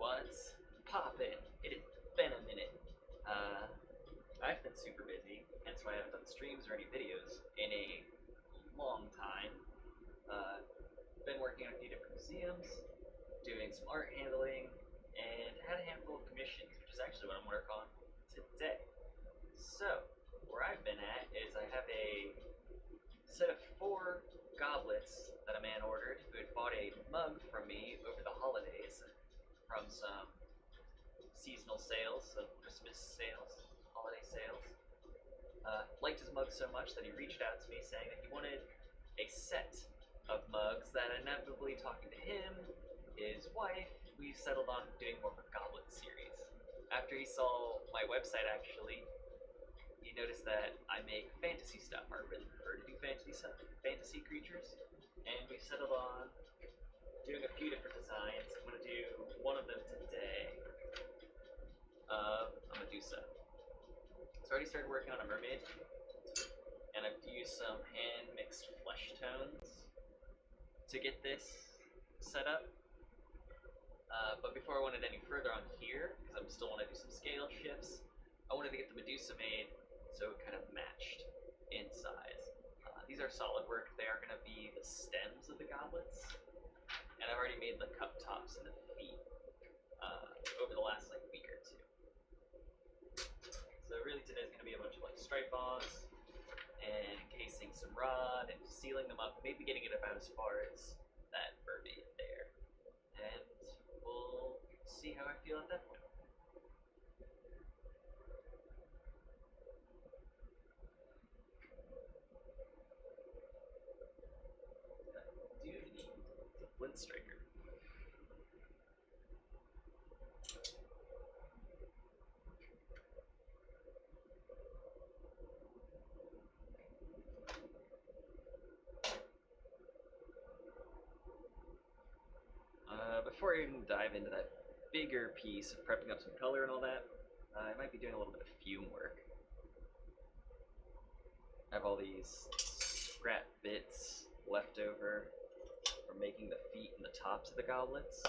What's poppin'? It has been a minute. I've been super busy, hence why I haven't done streams or any videos in a long time. Been working on a few different museums, doing some art handling, and had a handful of commissions, which is actually what I'm working on today. So, where I've been at is I have a set of 4 goblets that a man ordered who had bought a mug from me over the holidays from some seasonal sales, some Christmas sales, holiday sales. Liked his mug so much that he reached out to me saying that he wanted a set of mugs that inevitably, talking to him, his wife, we settled on doing more of a goblet series. After he saw my website, actually, he noticed that I make fantasy stuff. I really prefer to do fantasy stuff, fantasy creatures, and we settled on doing a few different designs. I'm going to do one of them today of a Medusa. So I already started working on a mermaid, and I've used some hand-mixed flesh tones to get this set up. But before I went any further on here, because I still want to do some scale shifts, I wanted to get the Medusa made so it kind of matched in size. These are solid work. They are going to be the stems of the goblets, and I've already made the cup tops and the feet over the last week or two. So really today's going to be a bunch of stripe-ons and encasing some rod and sealing them up, maybe getting it about as far as that mermaid there. And we'll see how I feel at that point. I do need the flint striker. Before I even dive into that bigger piece of prepping up some color and all that, I might be doing a little bit of fume work. I have all these scrap bits left over from making the feet and the tops of the goblets.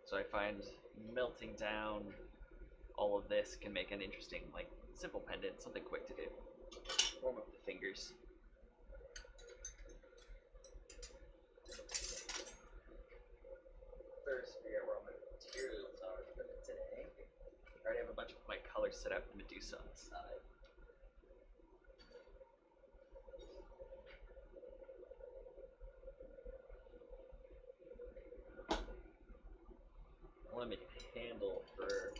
So I find melting down all of this can make an interesting, simple pendant, something quick to do. Warm up the fingers. First, figure out where all my materials are for today. I already have a bunch of my colors set up in Medusa on the side. I want to make a handle for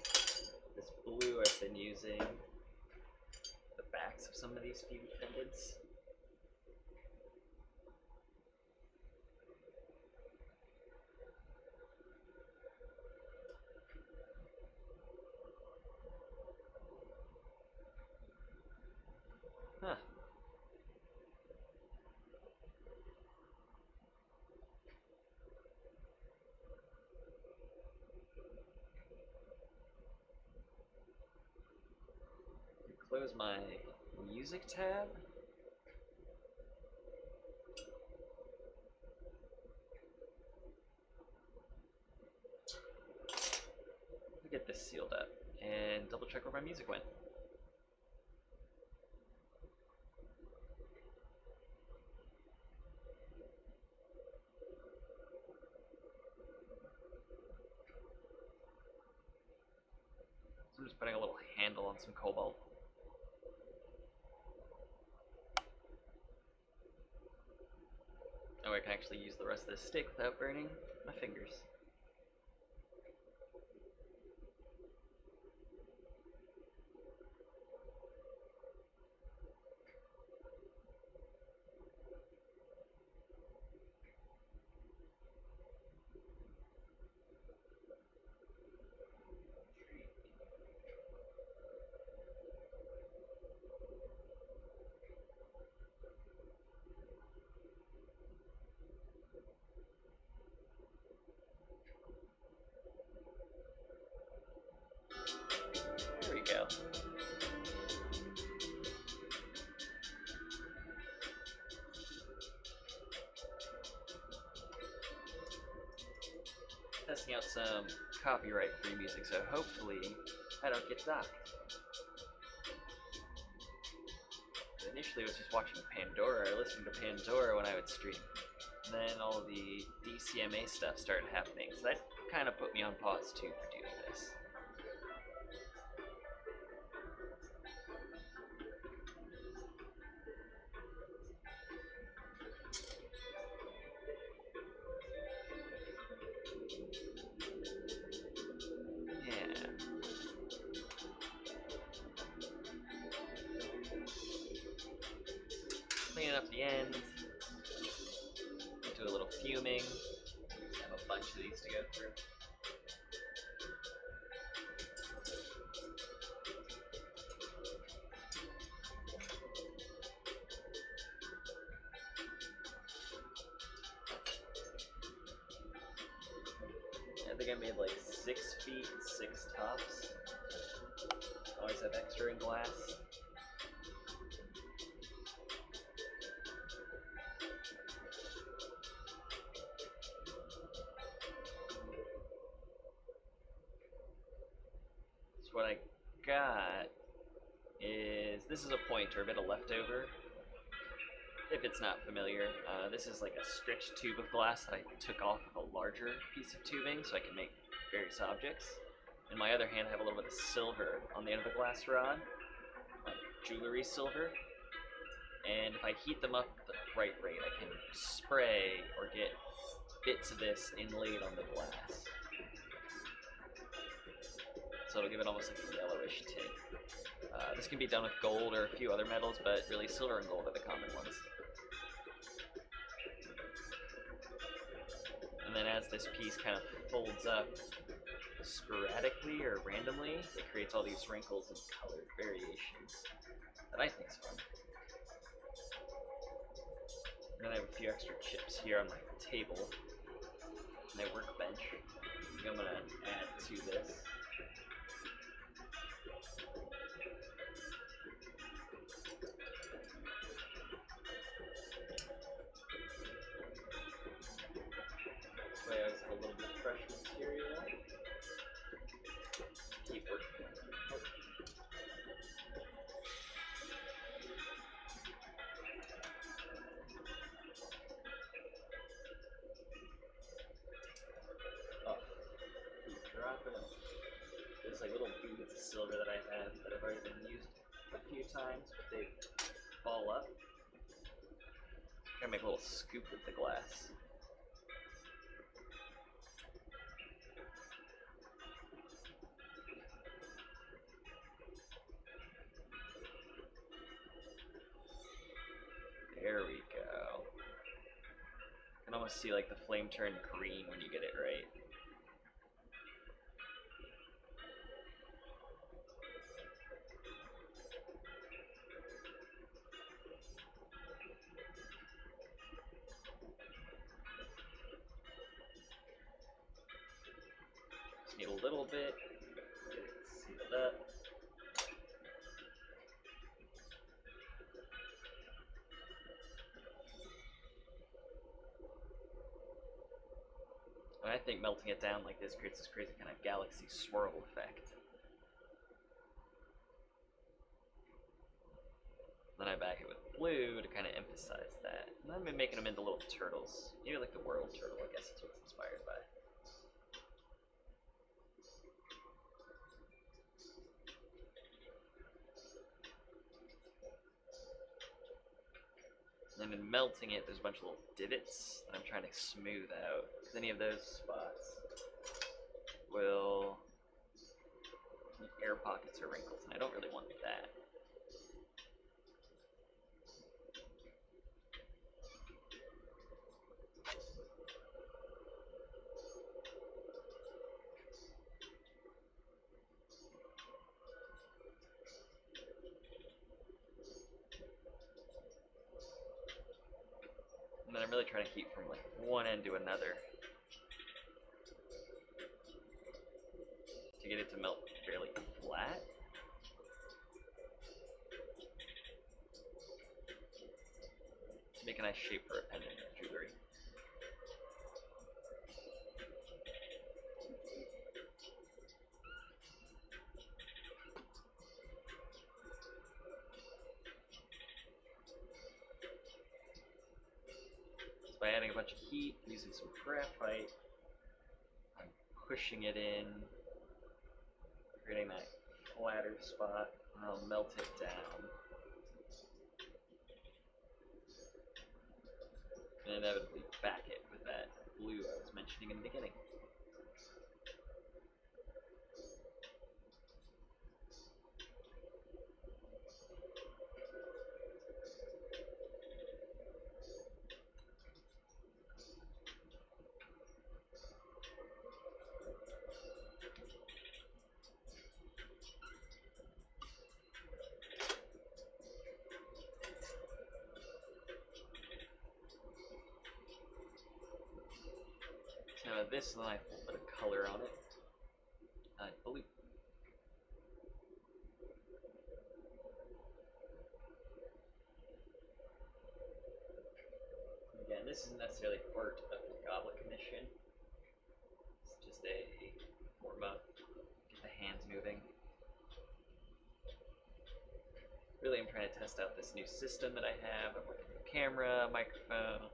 this blue I've been using. The backs of some of these few pendants. Huh. Close my music tab. Get this sealed up and double check where my music went. So I'm just putting a little handle on some cobalt. Oh, I can actually use the rest of this stick without burning my fingers. There we go. testing out some copyright-free music, so hopefully I don't get docked. Initially, I was just watching Pandora or listening to Pandora when I would stream. And then all the DCMA stuff started happening, so that kind of put me on pause too for doing this. Yeah. Cleaning up the ends. Do a little fuming. I have a bunch of these to go through. I think I made like 6 feet, 6 tops. Always have extra in glass. So what I got is, this is a pointer, a bit of leftover. If it's not familiar, this is like a stretched tube of glass that I took off of a larger piece of tubing so I can make various objects. In my other hand, I have a little bit of silver on the end of the glass rod, like jewelry silver. And if I heat them up at the right rate, I can spray or get bits of this inlaid on the glass. So it'll give it almost like a yellowish tint. This can be done with gold or a few other metals, but really silver and gold are the common ones. And then as this piece kind of folds up sporadically or randomly, it creates all these wrinkles and colored variations that I think is fun. And then I have a few extra chips here on my table, my workbench. I think I'm going to add to this. This way I always have a little bit of fresh material. Keep working. Oh, keep dropping them. There's like little beads of silver that I have that have already been used a few times, but they fall up. I'm gonna make a little scoop with the glass. There we go. You can almost see like the flame turn green when you get it right. Just need a little bit, get it sealed up. And I think melting it down like this creates this crazy kind of galaxy swirl effect. Then I back it with blue to kind of emphasize that. And then I've been making them into little turtles. Maybe like the world turtle, I guess that's what it's inspired by. And then in melting it, there's a bunch of little divots that I'm trying to smooth out. Because any of those spots will keep air pockets or wrinkles, and I don't really want that. And then I'm really trying to keep from like one end to another to get it to melt fairly flat. To make a nice shape for a pendant or jewelry. by adding a bunch of heat, using some graphite, I'm pushing it in, creating that flatter spot, and I'll melt it down. And inevitably back it with that blue I was mentioning in the beginning. Now this line, a little bit of color on it. Blue. Again, this isn't necessarily part of the Goblet Commission. It's just a form of get the hands moving. Really, I'm trying to test out this new system that I have. I'm looking at the camera, microphone,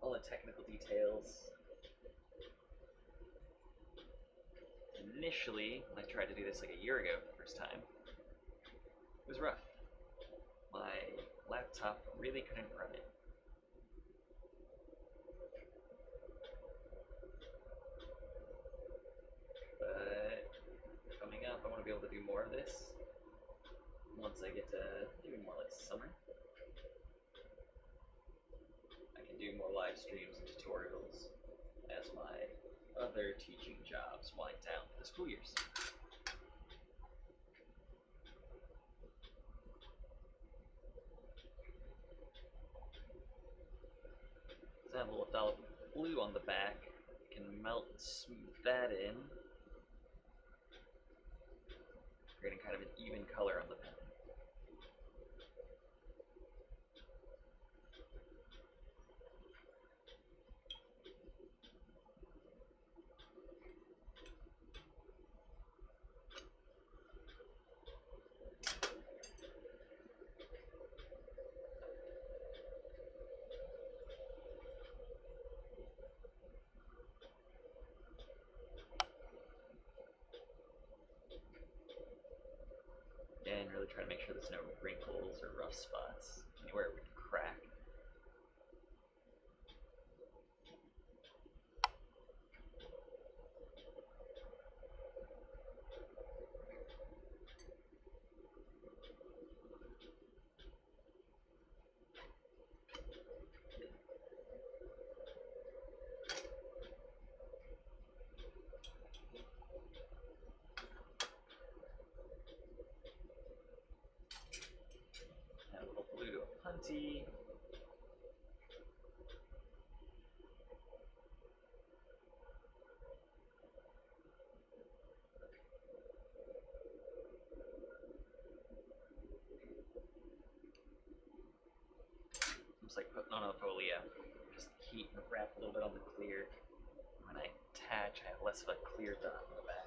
all the technical details. Initially, when I tried to do this like a year ago for the first time, it was rough. My laptop really couldn't run it. But coming up, I want to be able to do more of this once I get to maybe more like summer. I can do more live streams and tutorials as my other teaching jobs wind down for the school years. So I have a little dollop of blue on the back. I can melt and smooth that in, creating kind of an even color on the pen. And really try to make sure there's no wrinkles or rough spots anywhere it would crack. Add a little blue to a punty. It's like putting on a folia. Just heat and wrap a little bit on the clear. When I attach, I have less of a clear dot on the back.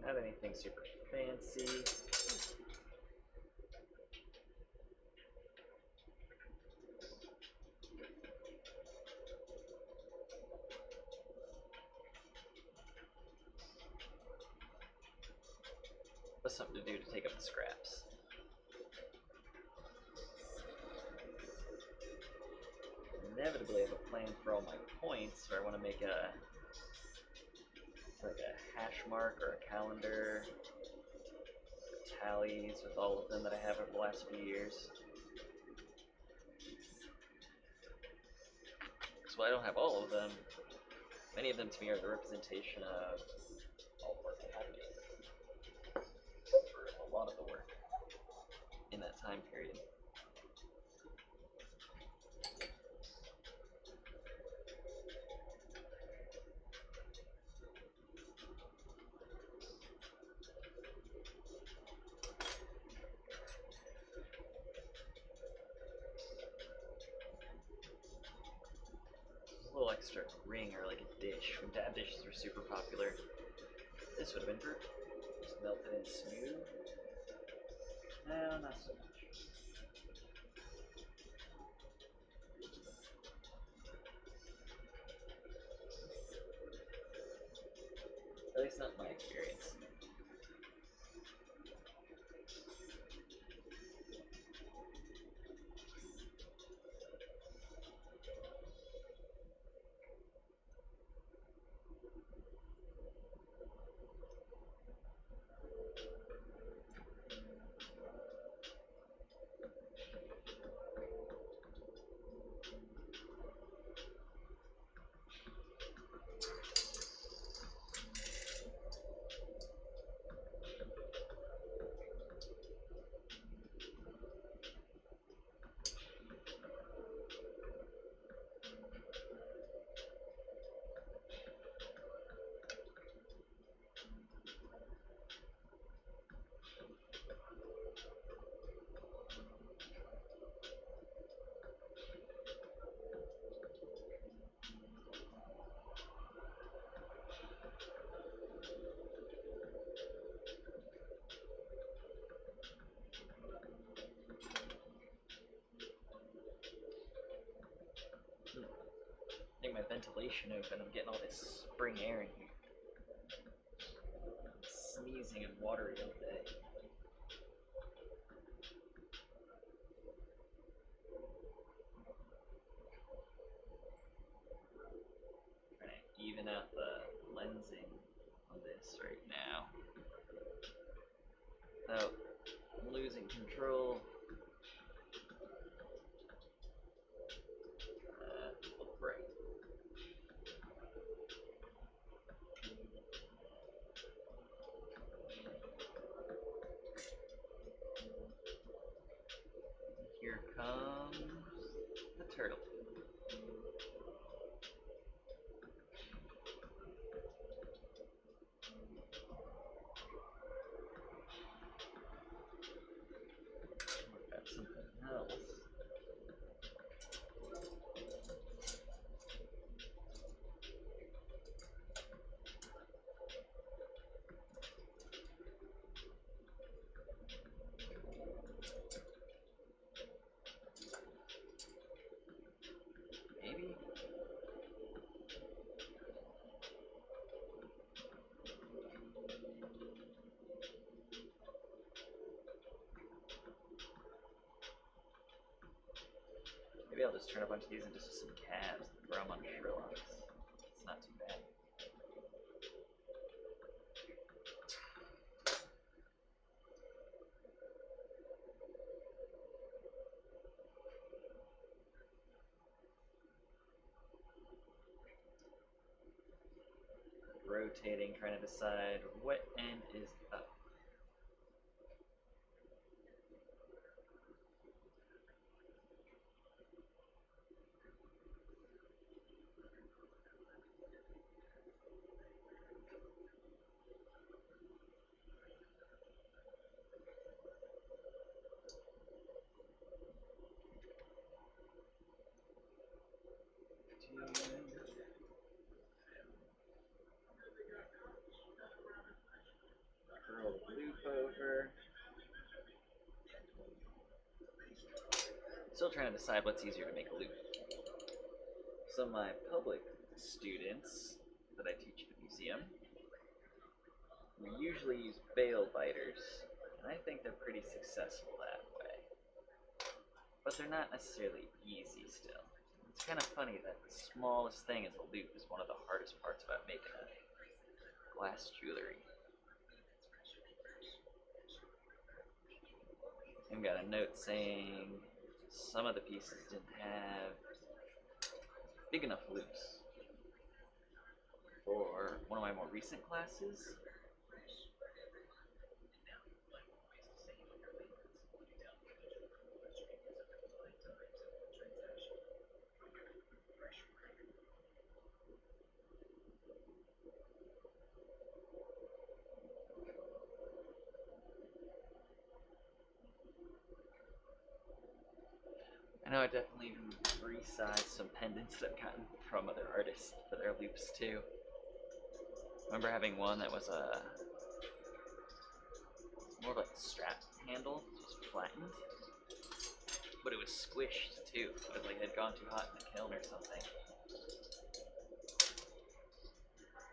Not anything super fancy. But something to do to take up the scraps. Inevitably, I have a plan for all my points, so I want to make like a hash mark or a calendar, tallies with all of them that I have over the last few years. So I don't have all of them. Many of them to me are the representation of all the work that happened for a lot of the work in that time period. start to ring, or like a dish. When dab dishes were super popular, this would have been perfect. Just melt it in smooth. No, not so much. At least not in my experience. I think my ventilation open. I'm getting all this spring air in here. I'm sneezing and watery all day. Trying to even out the lensing on this right now. Without losing control. A little bright. Here comes the turtle. Got something else. Maybe. Maybe I'll just turn a bunch of these into some calves and throw them on Sherlock's. It's not too bad. Rotating, trying to decide what end is up. Curl the loop over. Still trying to decide what's easier to make a loop. So my public students that I teach at the museum, we usually use bail biters, and I think they're pretty successful that way. But they're not necessarily easy still. It's kind of funny that the smallest thing as a loop is one of the hardest parts about making a glass jewelry. I've got a note saying some of the pieces didn't have big enough loops. For one of my more recent classes, I know I definitely breathe Besides some pendants that I've gotten from other artists for their loops too. I remember having one that was a more like a strap handle, it was flattened, but it was squished too. It was like it had gone too hot in the kiln or something.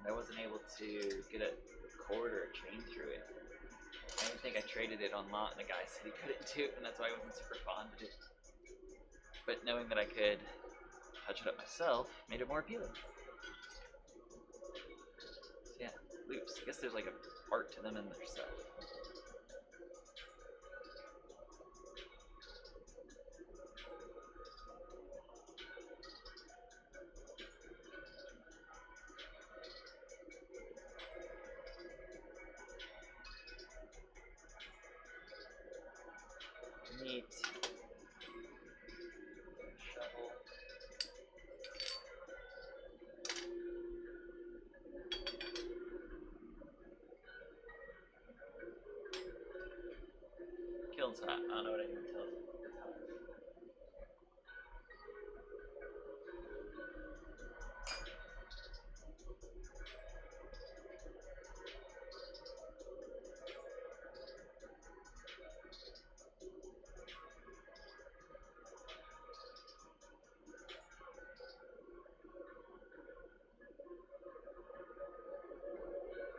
And I wasn't able to get a cord or a chain through it. I think I traded it on lot and the guy said he couldn't do it, and that's why I wasn't super fond of it. But knowing that I could touch it up myself made it more appealing. So yeah, loops. I guess there's like an art to them in their stuff. Neat. Shovel. Kiln's hot. I don't know what anyone tells me. It's hot.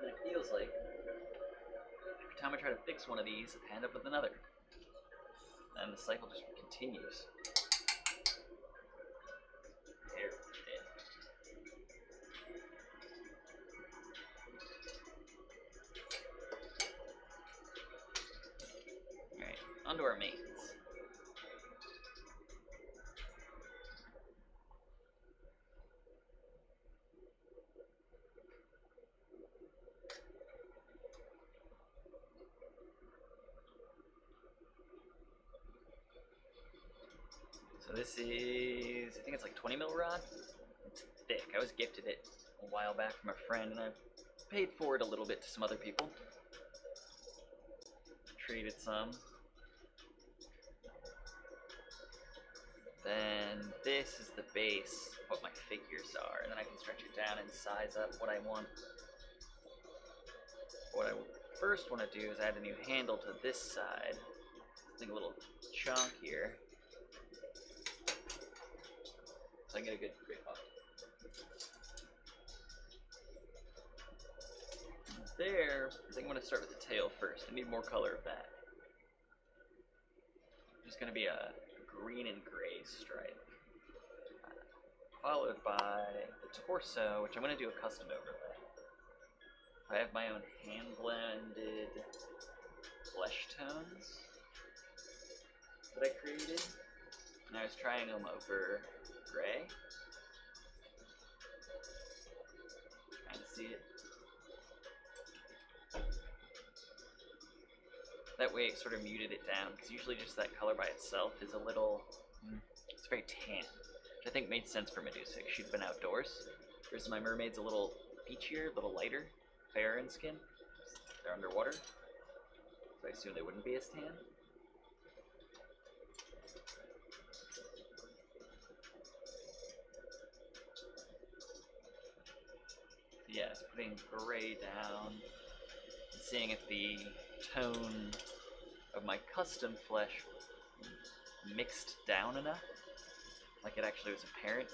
And it feels like every time I try to fix one of these, I end up with another. And the cycle just continues. There it is. Alright, onto our mains. So this is, I think it's like 20 mil rod. It's thick. I was gifted it a while back from a friend, and I paid for it a little bit to some other people. Traded some. Then this is the base, what my figures are, and then I can stretch it down and size up what I want. What I first want to do is add a new handle to this side. Something a little chunkier. So I can get a good grip on it. There, I think I'm going to start with the tail first. I need more color of that. It's going to be a green and gray stripe. Followed by the torso, which I'm going to do a custom overlay. I have my own hand-blended flesh tones that I created. And I was trying them over gray. Trying to see it. That way it sort of muted it down, because usually just that color by itself is a little, it's very tan, which I think made sense for Medusa. She'd been outdoors, whereas my mermaid's a little peachier, a little lighter, fairer in skin. They're underwater, so I assume they wouldn't be as tan. Yeah, it's putting gray down, and seeing if the tone of my custom flesh mixed down enough, like it actually was apparent.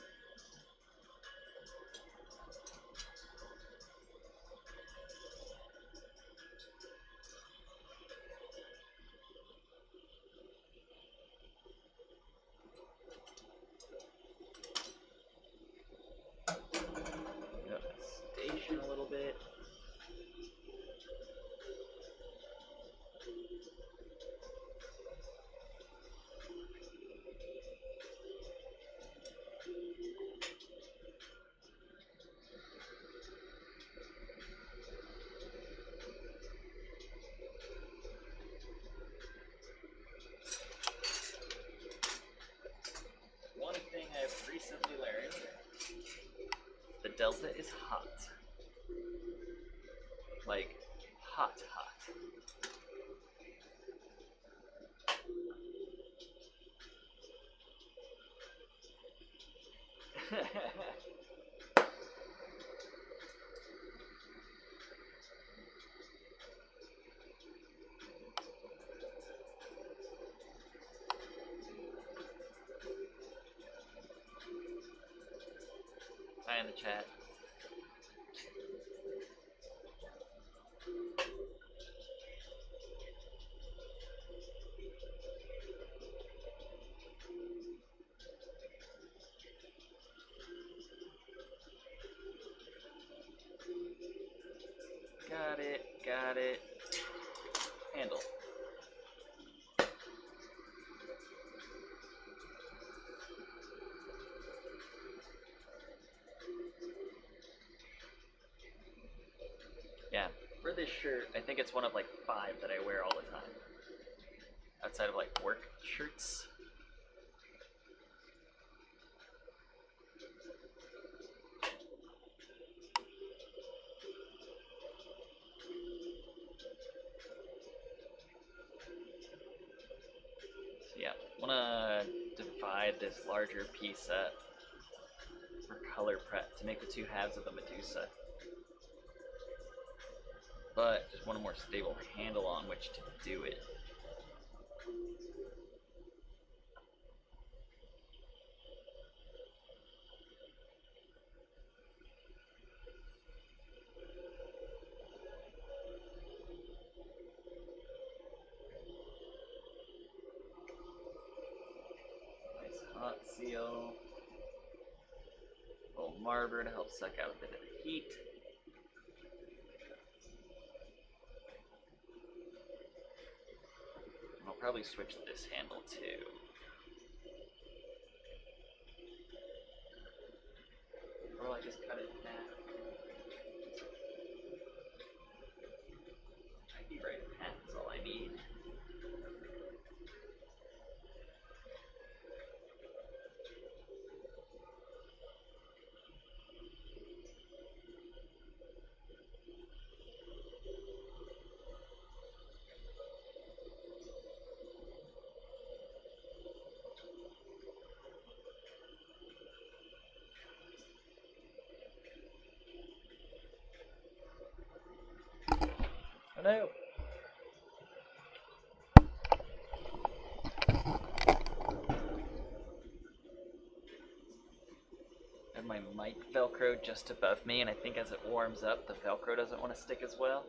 Get up the station a little bit. One thing I've recently learned, the delta is hot. Like, hot, hot. Hi in the chat. Got it. Handle. Yeah, for this shirt, I think it's one of like 5 that I wear all the time. Outside of like work shirts. So yeah, I wanna divide this larger piece up for color prep to make the 2 halves of the Medusa. But just want a more stable handle on which to do it. Nice hot seal. A little marber to help suck out a bit of the heat. And I'll probably switch this handle too. Or will I just cut it in half? I'd be right in half is all I need. Oh no! I have my mic Velcro just above me, and I think as it warms up, the Velcro doesn't want to stick as well.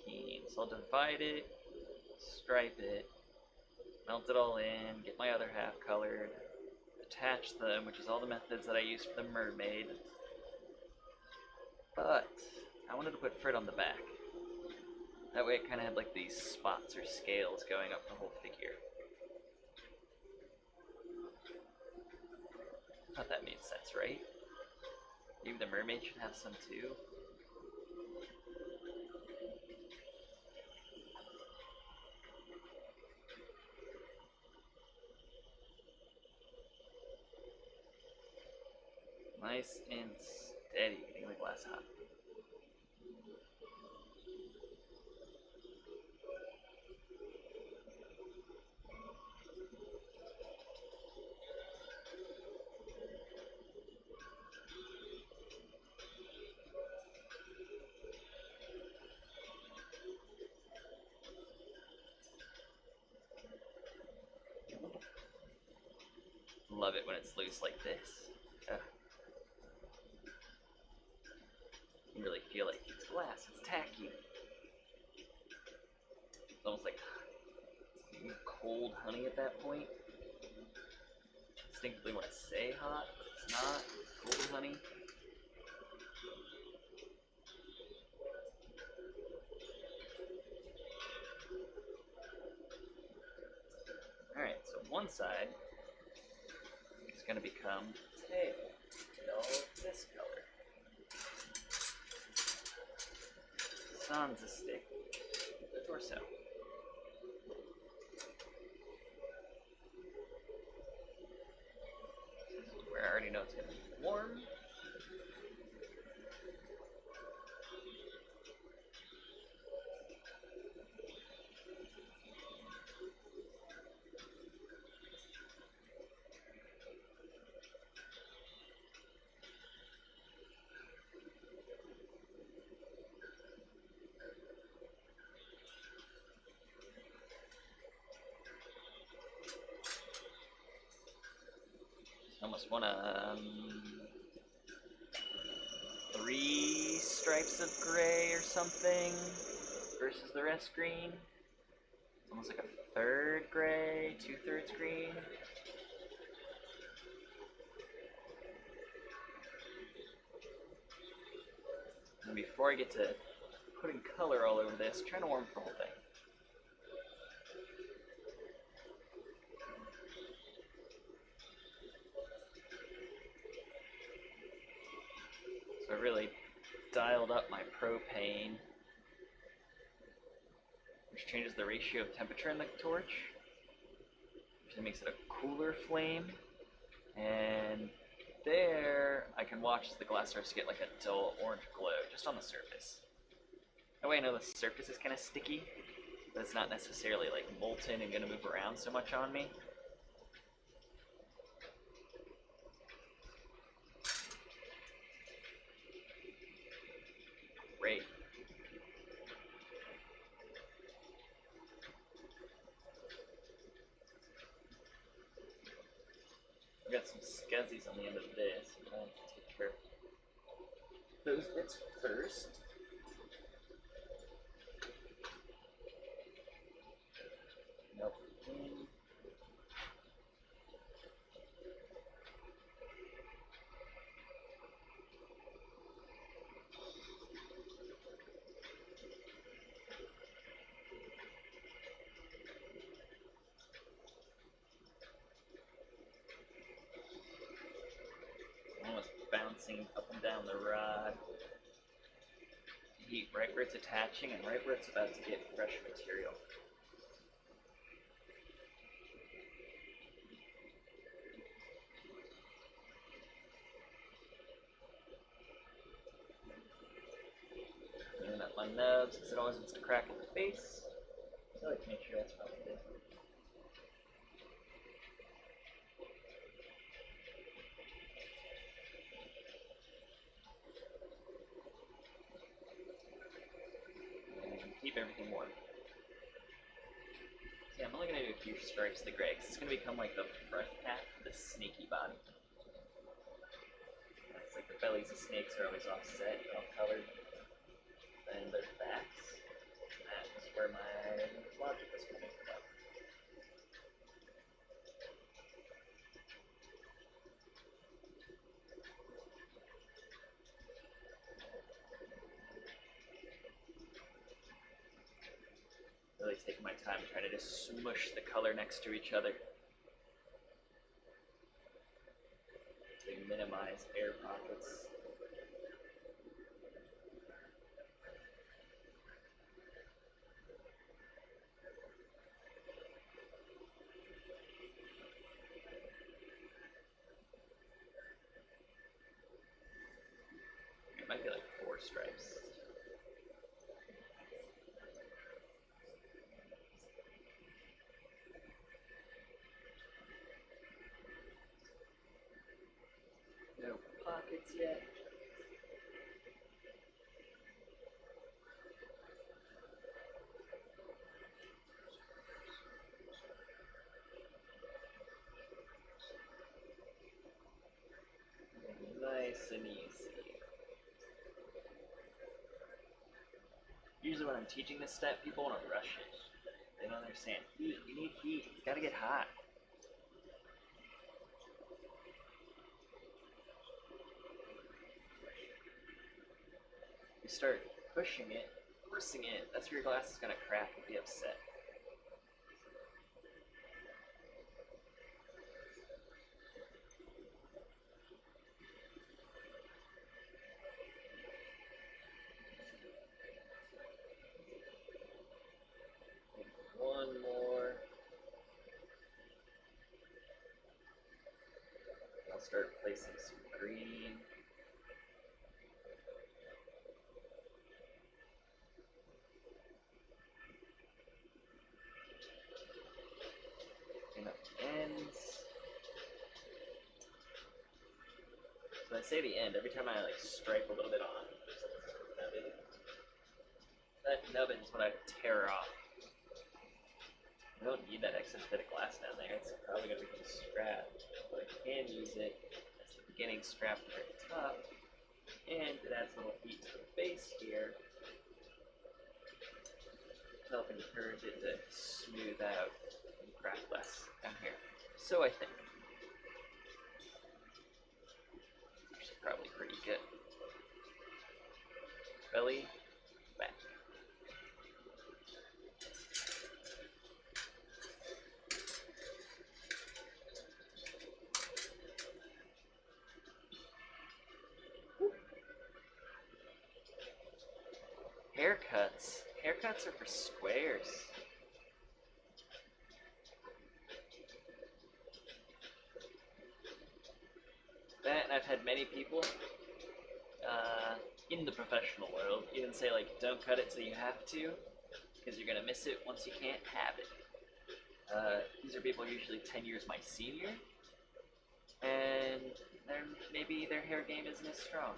Okay, so I'll divide it, stripe it, melt it all in, get my other half colored, attach them, which is all the methods that I used for the mermaid. But I wanted to put frit on the back. That way it kind of had like these spots or scales going up the whole figure. Thought that made sense, right? Maybe the mermaid should have some too. Nice and steady, getting the glass hot. Love it when it's loose like this. You really feel like it's glass, it's tacky. It's almost like cold honey at that point. Instinctively want to say hot, it's not. Cold honey. Alright, so one side is going to become tail. All this color. Sans a stick. The torso. Where I already know it's going to be warm. almost want to 3 stripes of gray or something versus the rest green. It's almost like a third gray, 2/3 green. And before I get to putting color all over this, I'm trying to warm up the whole thing. So I really dialed up my propane, which changes the ratio of temperature in the torch, which makes it a cooler flame. And there, I can watch as the glass starts to get like a dull orange glow just on the surface. That way I know the surface is kind of sticky, but it's not necessarily like molten and gonna move around so much on me. Great. I've got some scuzzies on the end of this. I'm going to take care of those bits first. Nope. Almost bouncing up and down the rod. Heat right where it's attaching and right where it's about to get fresh material. Cleaning up my nubs because it always wants to crack in the face. I like to make sure that's probably good. Keep everything warm. So yeah, I'm only going to do a few stripes of the gray because it's going to become like the front half of the snaky body. It's like the bellies of snakes are always offset, all colored. And their backs. That's where my logic was coming from. Really taking my time trying to just smush the color next to each other to minimize air pockets. It might be like 4 stripes. No pockets yet. Nice and easy. Usually when I'm teaching this step, people want to rush it. They don't understand. Heat, you need heat. It's got to get hot. You start pushing it, forcing it, that's where your glass is going to crack and be upset. One more. I'll start placing some green. Clean up the ends. So when I say the end, every time I like stripe a little bit on, there's like this nubbin. That nubbin is what I tear off. don't need that excess bit of glass down there. It's probably going to become scrap. But I can use it as the beginning scrap at the top. And it adds a little heat to the base here, helping encourage it to smooth out and crack less down here. So I think. Which is probably pretty good. Belly, back. Haircuts. Haircuts are for squares. That, and I've had many people in the professional world even say, like, don't cut it till you have to, because you're going to miss it once you can't have it. These are people usually 10 years my senior, and maybe their hair game isn't as strong.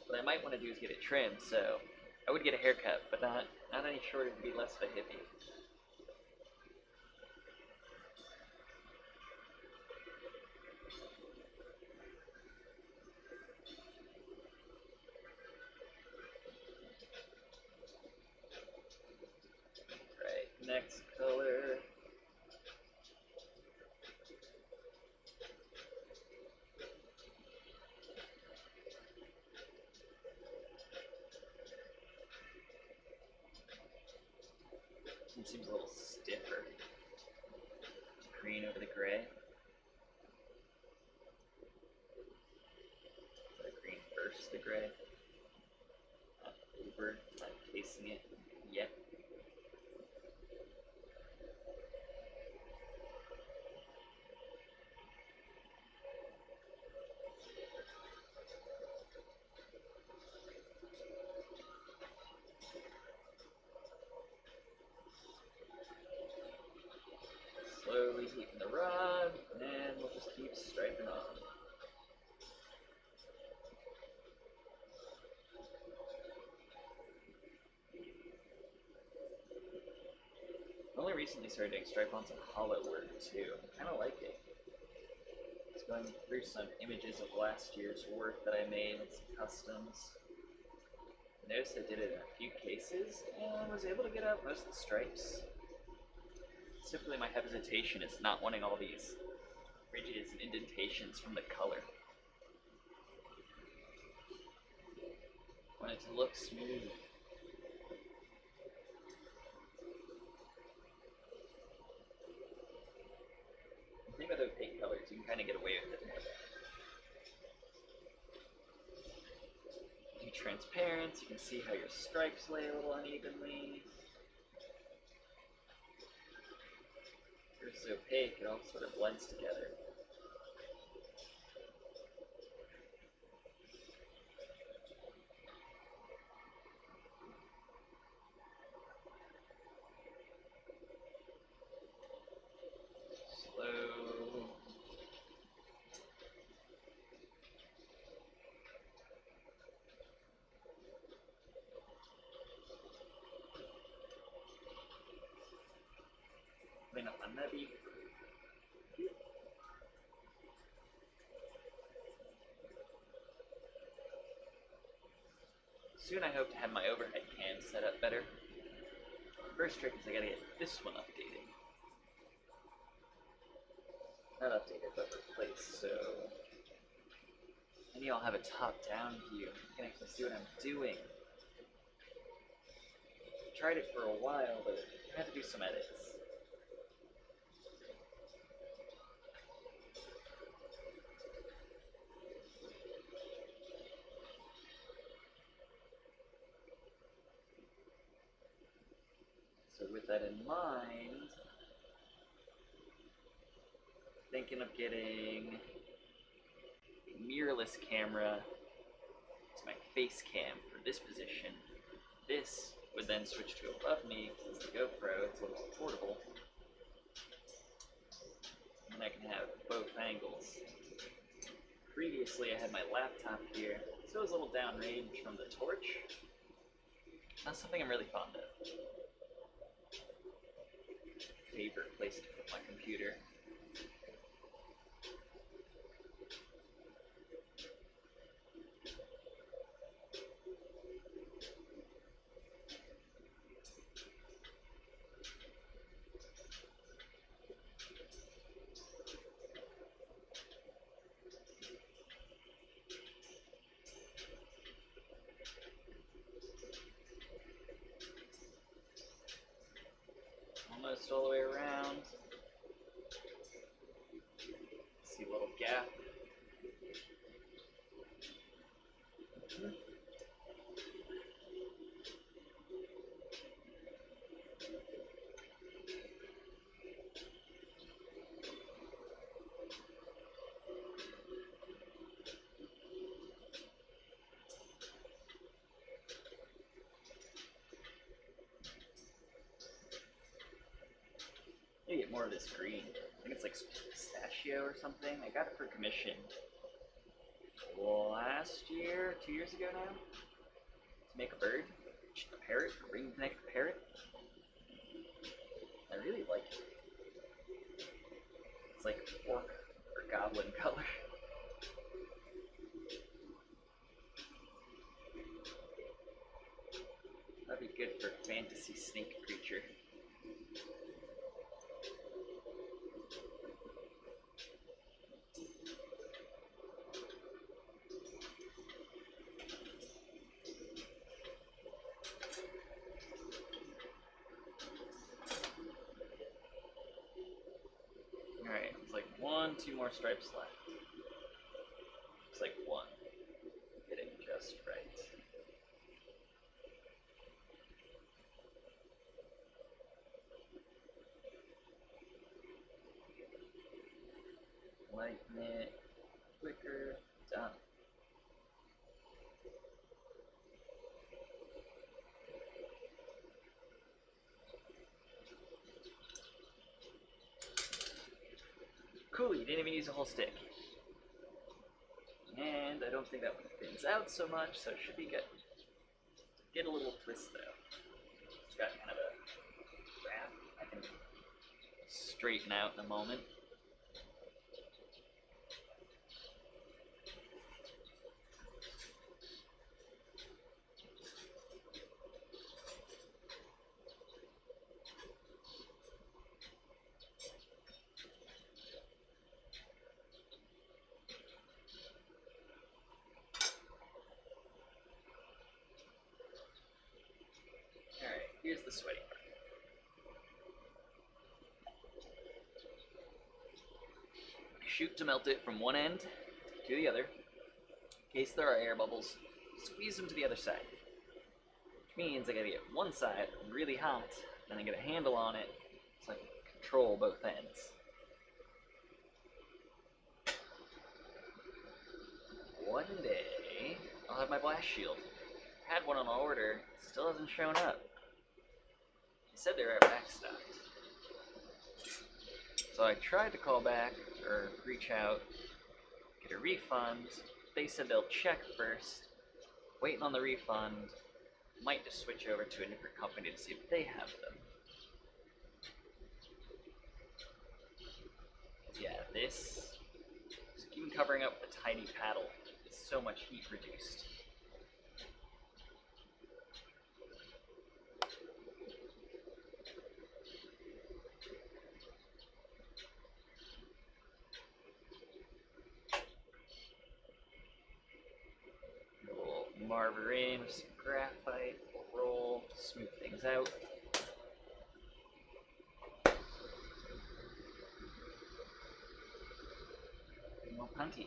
What I might want to do is get it trimmed, so I would get a haircut, but not any shorter to be less of a hippie. Right, next color. It seems a little stiffer. Green over the gray. The green versus the gray. Not over, not casing it yet. Slowly heating the rod, and we'll just keep striping on. I only recently started doing stripe-ons and hollow work too. I kind of like it. I was going through some images of last year's work that I made, some customs. I noticed I did it in a few cases, and was able to get out most of the stripes. Simply my hesitation is not wanting all these ridges and indentations from the color. I want it to look smooth. The thing about opaque colors, you can kind of get away with it. Do transparent, you can see how your stripes lay a little unevenly. Versus opaque, it all sort of blends together. Slow. Bueno, Annabi. Soon I hope to have my overhead cam set up better. First trick is I gotta get this one updated. Not updated, but replaced, so maybe I'll have a top-down view. I can actually see what I'm doing. Tried it for a while, but I had to do some edits. So with that in mind, thinking of getting a mirrorless camera as my face cam for this position. This would then switch to above me because it's the GoPro, it's a little portable. And I can have both angles. Previously, I had my laptop here, so it was a little downrange from the torch. That's something I'm really fond of. Favorite place to put my computer. Almost all the way around. See a little gap. I get more of this green. I think it's like pistachio or something. I got it for commission last year, 2 years ago now, to make a bird, a parrot, a ring-necked parrot. I really like it. It's like orc or goblin color. That'd be good for a fantasy snake creature. Alright, it's like 2 more stripes left. It's like 1. Getting just right. Lighten it, quicker, done. Cool, you didn't even use a whole stick. And I don't think that one thins out so much, so it should be good. Get a little twist though. It's got kind of a wrap I can straighten out in a moment. Here's the sweaty part. Shoot to melt it from one end to the other. In case there are air bubbles, squeeze them to the other side. Which means I gotta get one side really hot, and then get a handle on it so I can control both ends. One day, I'll have my blast shield. Had one on order, still hasn't shown up. He said they were at backstocked. So I tried to call back, or reach out, get a refund. They said they'll check first, waiting on the refund. Might just switch over to a different company to see if they have them. Yeah, this, even covering up the tiny paddle, is so much heat reduced. We'll marver in with some graphite, we'll roll, smooth things out. No punty.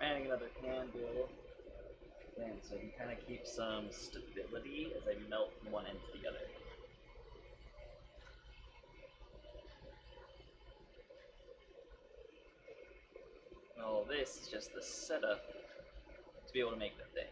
Adding another candle, then so I can kind of keep some stability as I melt from one end to the other. All this is just the setup to be able to make the thing.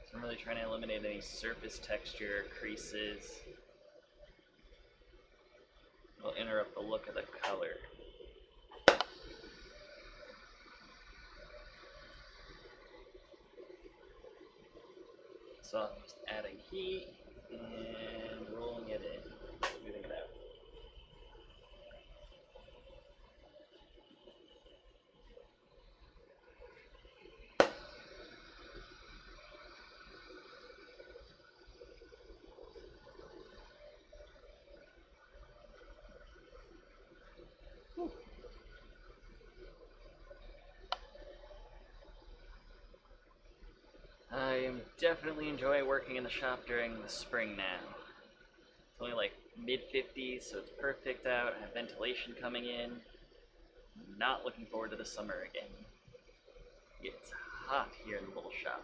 So I'm really trying to eliminate any surface texture, creases. It'll interrupt the look of the color. So I'm just adding heat and rolling it in, smoothing it out. Whew. I am definitely enjoying working in the shop during the spring now. It's only like mid-50s, so it's perfect out. I have ventilation coming in. Not looking forward to the summer again. It's hot here in the little shop.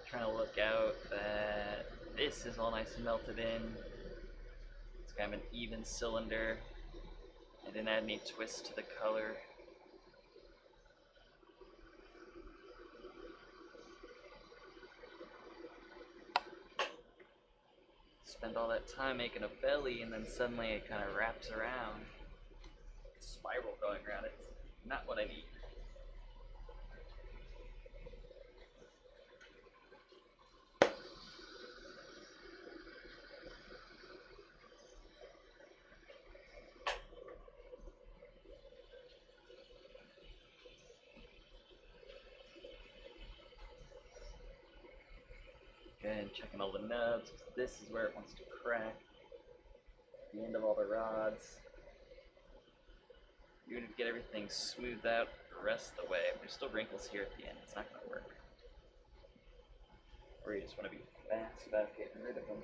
Trying to look out that this is all nice and melted in. It's kind of an even cylinder. I didn't add any twist to the color. Spend all that time making a belly and then suddenly it kind of wraps around. Spiral going around, it's not what I need. Again, checking all the nubs, this is where it wants to crack. The end of all the rods. Even if you get everything smoothed out the rest of the way, if there's still wrinkles here at the end, it's not going to work. Or you just want to be fast about getting rid of them.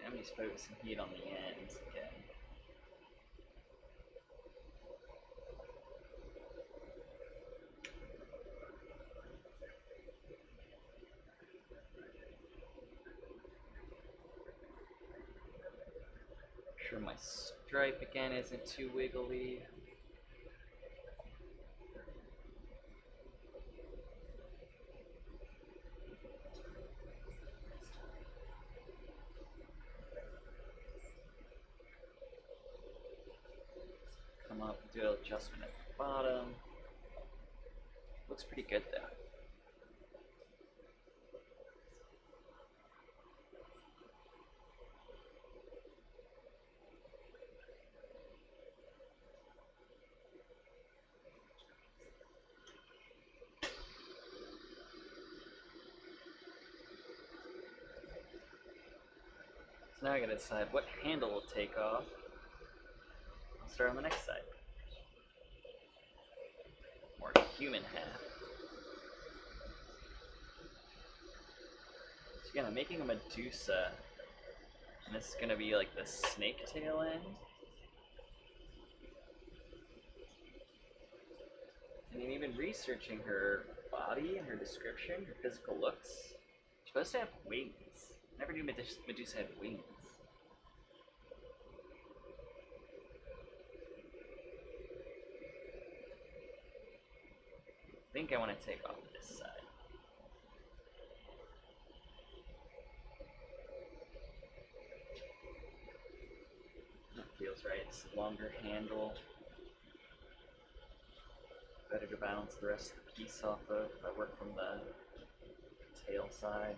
I'm just focusing heat on the ends again. Make sure my stripe again isn't too wiggly. Come up and do an adjustment at the bottom. Looks pretty good though. So now I gotta decide what handle will take off. I'll start on the next side. More human half. So again, I'm making a Medusa, and this is gonna be like the snake tail end. And then even researching her body and her description, her physical looks, she's supposed to have wings. Never knew Medusa had wings. think I want to take off this side. That feels right. It's a longer handle. Better to balance the rest of the piece off of if I work from the tail side.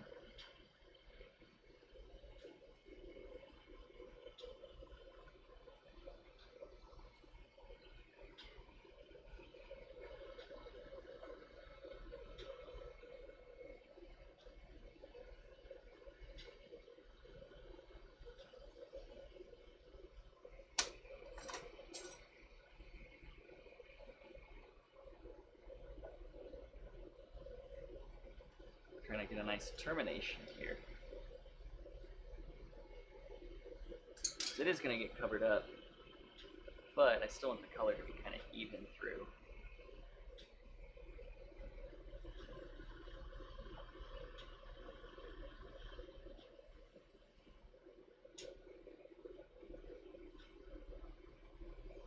Trying to get a nice termination here. So it is going to get covered up, but I still want the color to be kind of even through.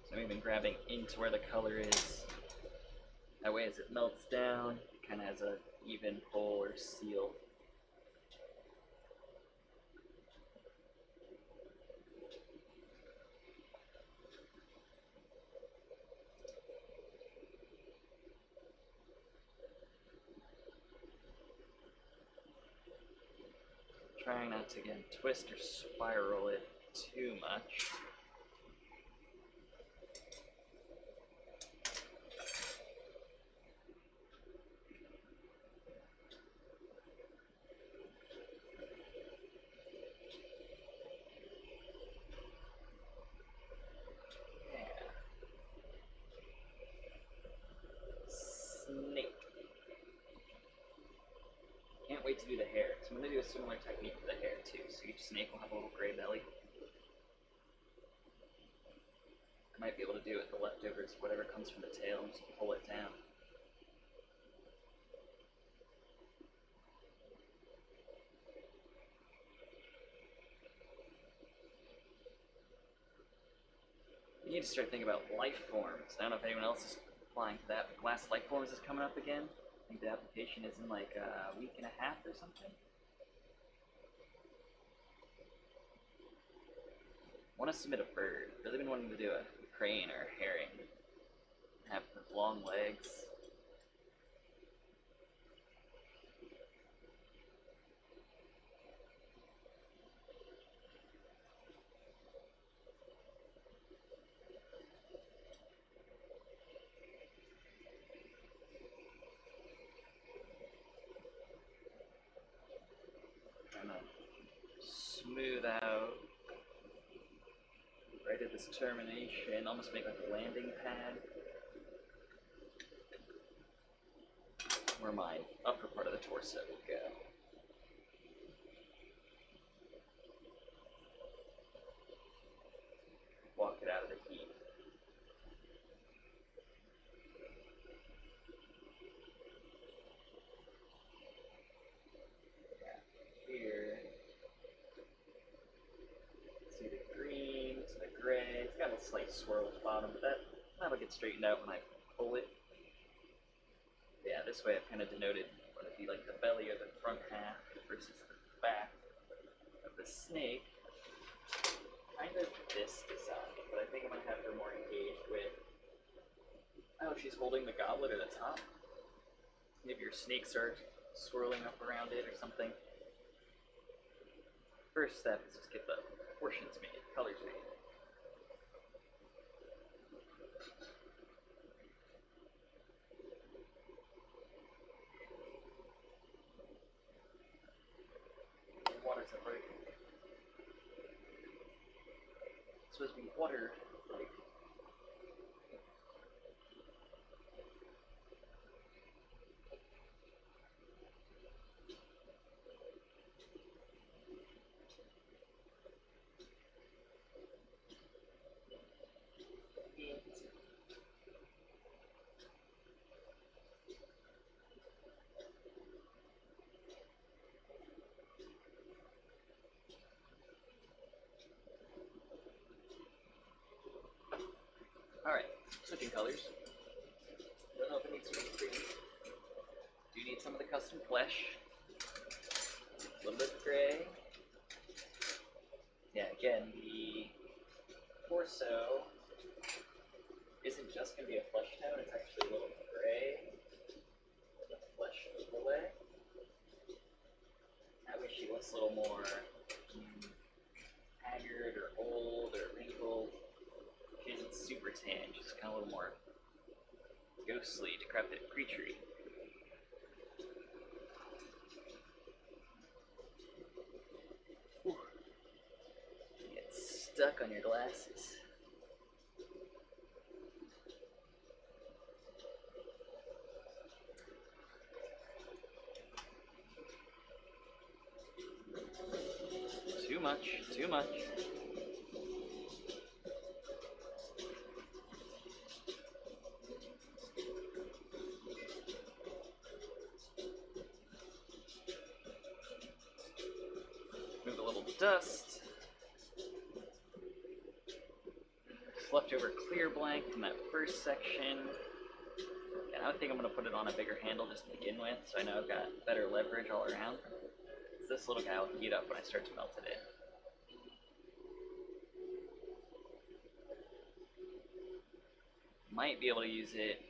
So I'm even grabbing into where the color is. That way as it melts down, it kind of has an even pull or seal. Trying not to, again, twist or spiral it too much. Snake. Can't wait to do the hair. So I'm going to do a similar technique for the hair too. So each snake will have a little gray belly. I might be able to do it with the leftovers, whatever comes from the tail, and just pull it down. You need to start thinking about life forms. I don't know if anyone else is applying to that, but glass life forms is coming up again. I think the application is in like a week and a half or something. I want to submit a bird. Really been wanting to do a crane or a herring. Have long legs. Trying to smooth out right at this termination, almost make like a landing pad where my upper part of the torso would go. Walk it out of the heat. Here, see the green to the gray. It's got a slight swirl at the bottom, but that'll get straightened out when I pull it. Yeah, this way I've kind of denoted what would be like the belly or the front half versus the back of the snake. Kind of this design, but I think I'm going to have her more engaged with, oh, she's holding the goblet or the top. Maybe your snakes are swirling up around it or something. First step is just get the portions made, colors made. Water separation. It's supposed to be water like. Alright, switching colors. Don't know if it needs to be green. need some of the custom flesh. A little bit of gray. Yeah, again, the torso isn't just going to be a flesh tone, it's actually a little gray with a flesh overlay. That way she looks a little more haggard or old or wrinkled. She isn't super tan, she's kind of a little more ghostly, decrepit, creaturey. Ooh. You get stuck on your glasses. Too much, too much. Move a little dust. Leftover clear blank from that first section. And I think I'm going to put it on a bigger handle just to begin with, so I know I've got better leverage all around. This little guy will heat up when I start to melt it in. Might be able to use it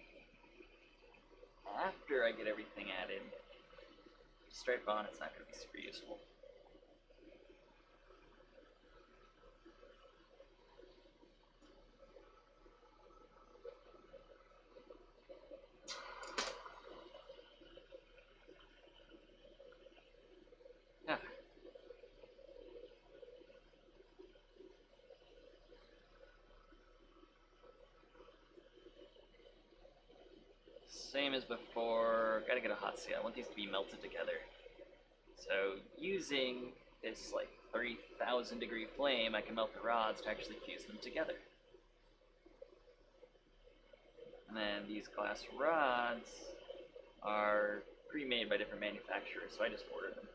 after I get everything added. Straight on, it's not going to be super useful. Same as before, gotta get a hot seat. I want these to be melted together. So using this like 3000 degree flame, I can melt the rods to actually fuse them together. And then these glass rods are pre-made by different manufacturers, so I just ordered them.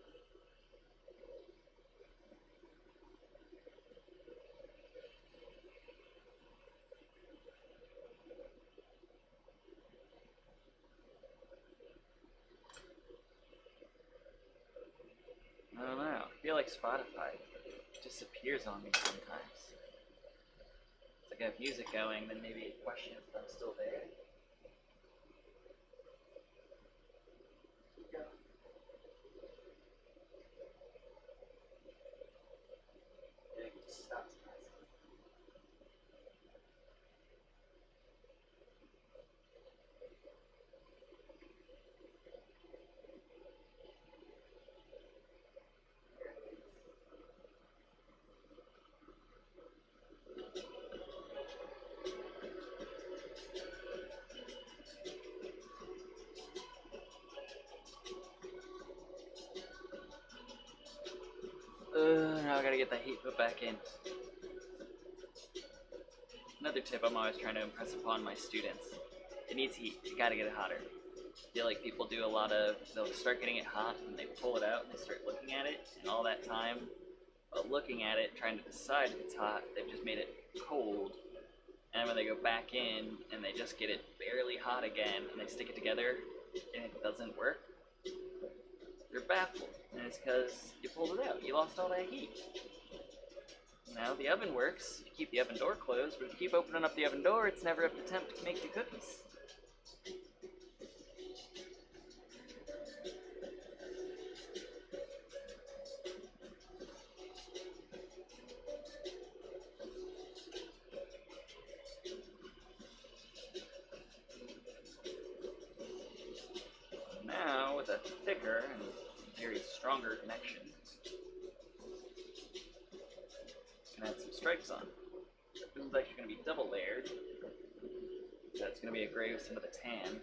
I don't know. I feel like Spotify disappears on me sometimes. It's like I have music going, then maybe it questions if I'm still there. Keep going. Yeah, it just stops. Now I gotta get that heat put back in. Another tip I'm always trying to impress upon my students. It needs heat. You gotta get it hotter. I feel like people do a lot of, they'll start getting it hot and they pull it out and they start looking at it, and all that time, while looking at it, trying to decide if it's hot, they've just made it cold. And when they go back in and they just get it barely hot again and they stick it together and it doesn't work, they're baffled. And it's because you pulled it out. You lost all that heat. Now the oven works. You keep the oven door closed, but if you keep opening up the oven door, it's never up to temp to make your cookies. Now, with a thicker and very stronger connection, you can add some stripes on. This is actually going to be double layered. So it's going to be a gray with some of the tan.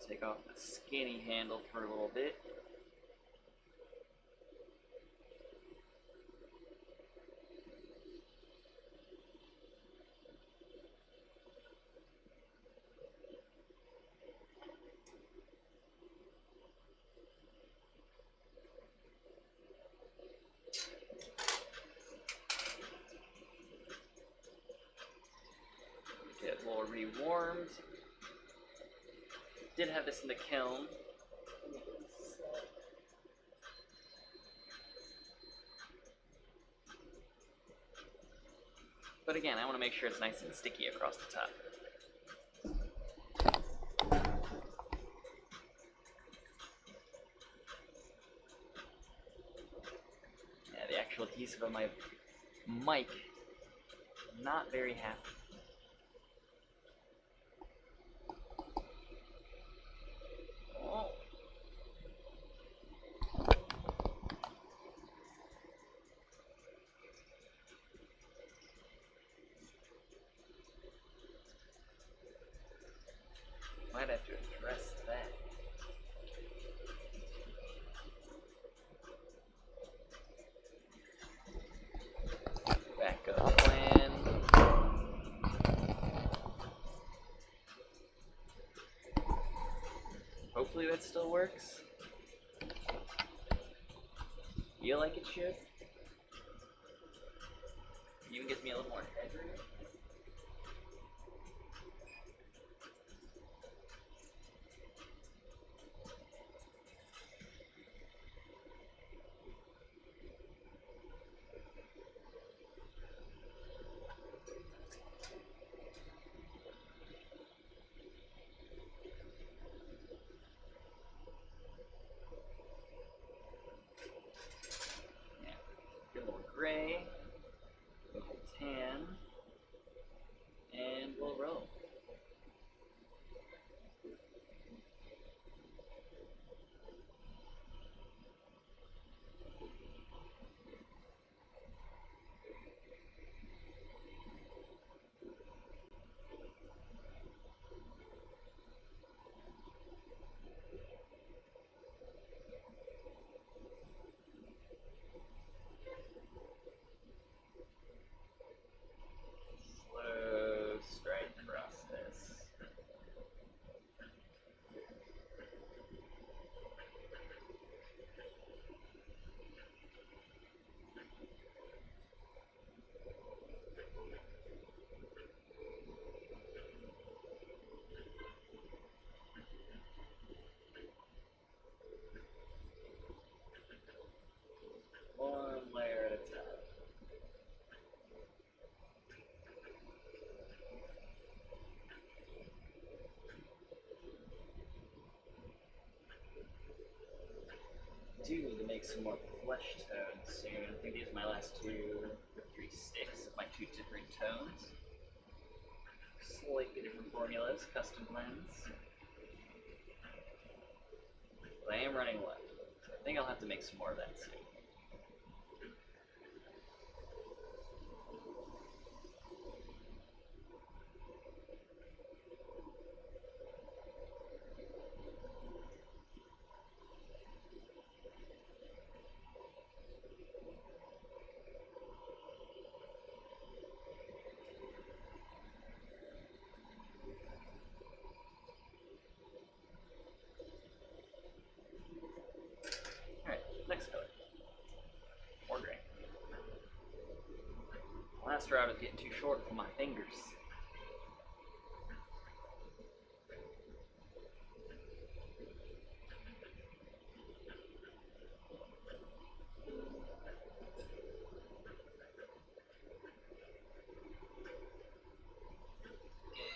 Take off the skinny handle for a little bit. all rewarmed. Did have this in the kiln. But again, I want to make sure it's nice and sticky across the top. Yeah, the actual adhesive of my mic, not very happy. Oh. Might have to address that. Backup plan. Hopefully that still works. Feel like it should. Even gives me a little more headroom. Get a little gray, a little tan, and we'll roll. Slow stride process. One layer at a time. I do need to make some more flesh tones soon. I think these are my last 2 or 3 sticks of my 2 different tones. Slightly different formulas, custom blends. But I am running low, so I think I'll have to make some more of that soon. Alright, next color. More gray. Last round is getting too short for my fingers.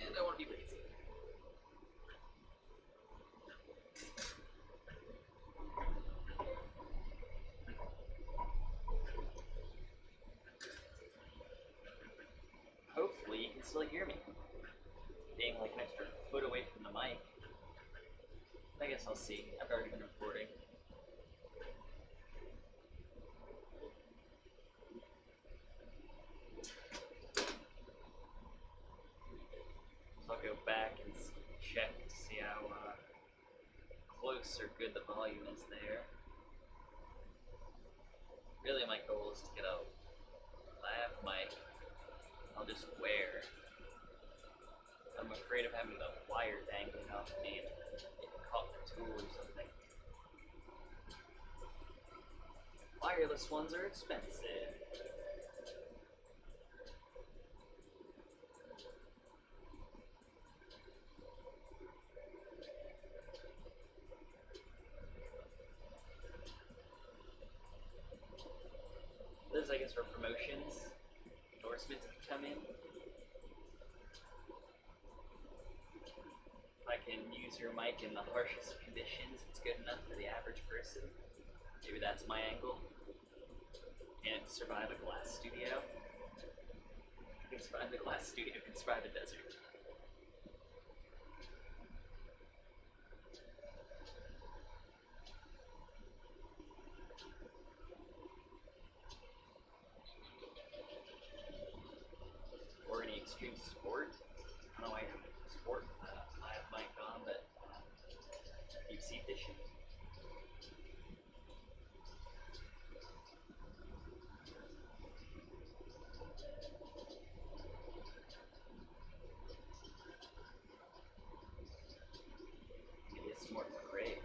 And I want to be lazy. Hopefully you can still hear me. Being like an extra foot away from the mic. I guess I'll see. I've already been recording. So I'll go back and check to see how close or good the volume is there. Really my goal is to get a lav mic I'll just wear. I'm afraid of having the wire dangling off me and getting caught in a tool or something. Wireless ones are expensive. This, I guess, for promotions, endorsements can come in. If I can use your mic in the harshest conditions, it's good enough for the average person. Maybe that's my angle. Can't survive a glass studio. You can survive the glass studio, you can survive a desert. Or any extreme sport. I don't know why you have sport. I have mic on, but deep sea fishing. Maybe it's more great.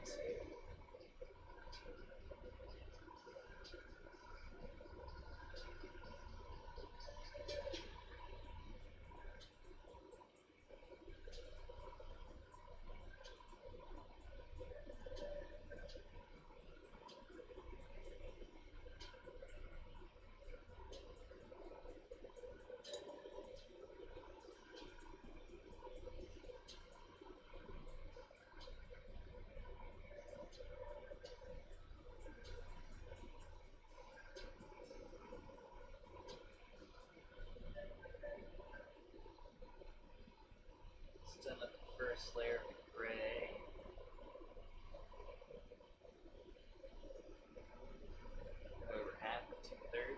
Done with the first layer of gray. Over half or 2/3.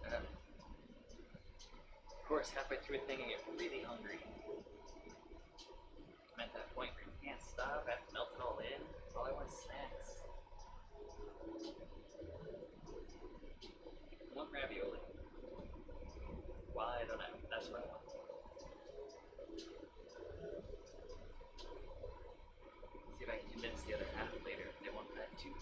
Yeah. Of course, halfway through a thing, I get really hungry. I'm at that point where you can't stop. I have to melt it all in. All I want is snacks. I want ravioli. Why? I don't know. That's what I want. See if I can convince the other half later if they want that too.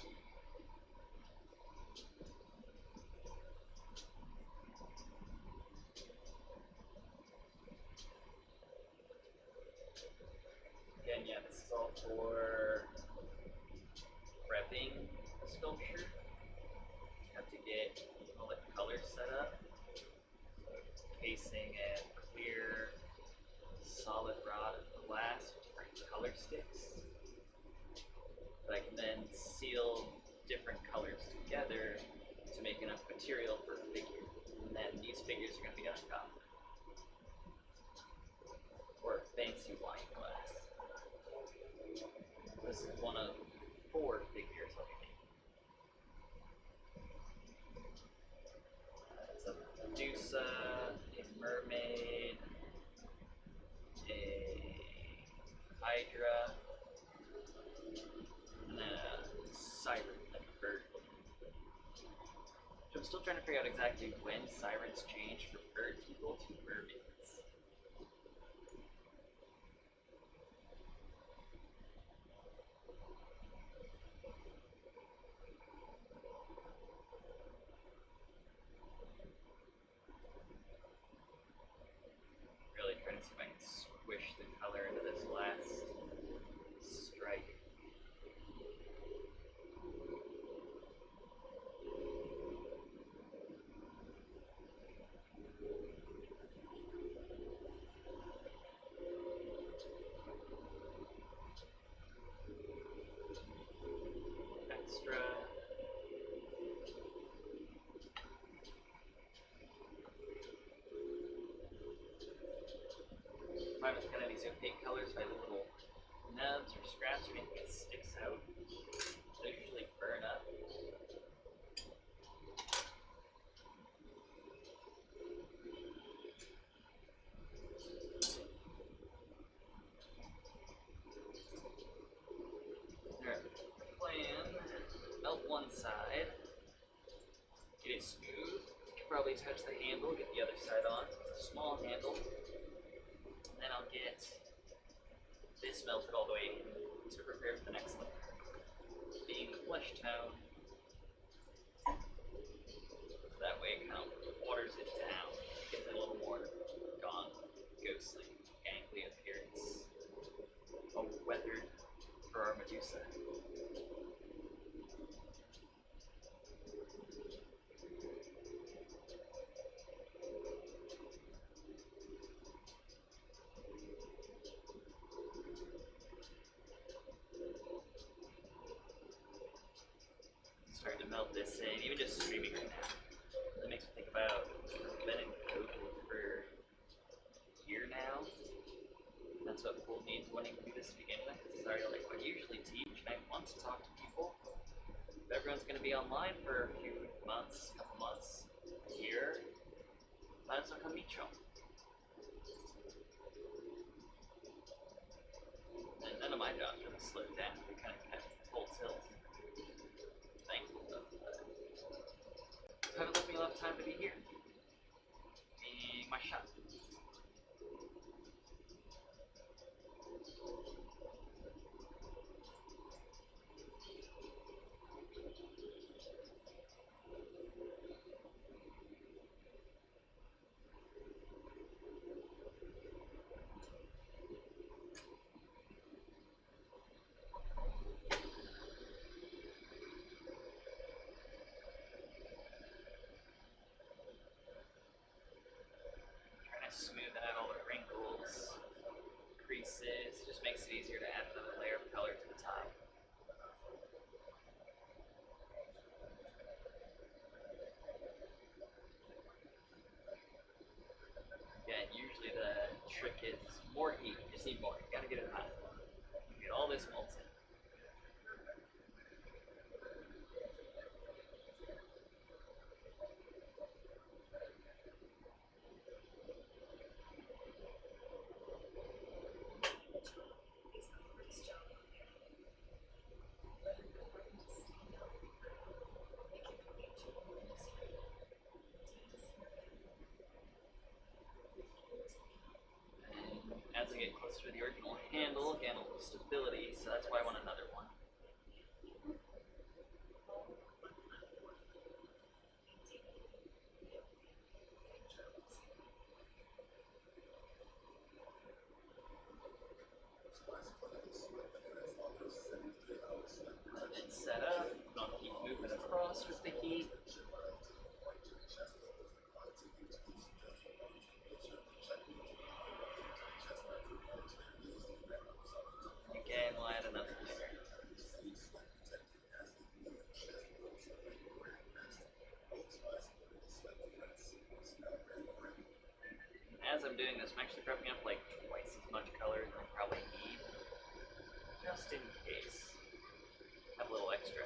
Again, yeah, this is all for prepping the sculpture. You have to get all the colors set up. Casing a clear, solid rod of glass with different color sticks. That I can then seal different colors together to make enough material for a figure. And then these figures are going to be uncommon. Or fancy wine glass. This is one of 4 figures I'll be making. It's a Medusa, a mermaid, a hydra, and a siren, like a bird. So I'm still trying to figure out exactly when sirens change from bird people to mermaids. Really trying to see if I can squish the color into this last stripe. Extra. Mine with kind of these opaque colors, if I have little nubs or scraps or anything that sticks out, they usually burn up. Alright, plan, melt one side, get it smooth. lightly touch the handle, get the other side on. It's a small handle. And then I'll get this melted all the way in to prepare for the next layer. Being flesh tone, that way it kind of waters it down, gives it a little more gaunt, ghostly, gangly appearance. A weathered for our Medusa. Starting to melt this in, even just streaming right now. That makes me think about I've been in COVID for a year now. That's what pulled me into wanting to do this to begin with. It's already like I usually teach and I want to talk to people. If everyone's going to be online for a few months, couple months, a year, might as well come meet you. And none of my jobs really slowed down. We kind of kept full tilt. Thankful though. Haven't left me enough time to be here. Being my shot. Smooth out all the wrinkles, creases, just makes it easier to add another layer of color to the top. Again, usually the trick is more heat, you just need more, you gotta get it hot. You get all this molten. As I get closer to the original handle, again a little stability, so that's why I want another one. Let it set up, don't keep moving across with the heat. Again, we'll add another layer. As I'm doing this, I'm actually prepping up like twice as much color as I probably need, just in case. Have a little extra.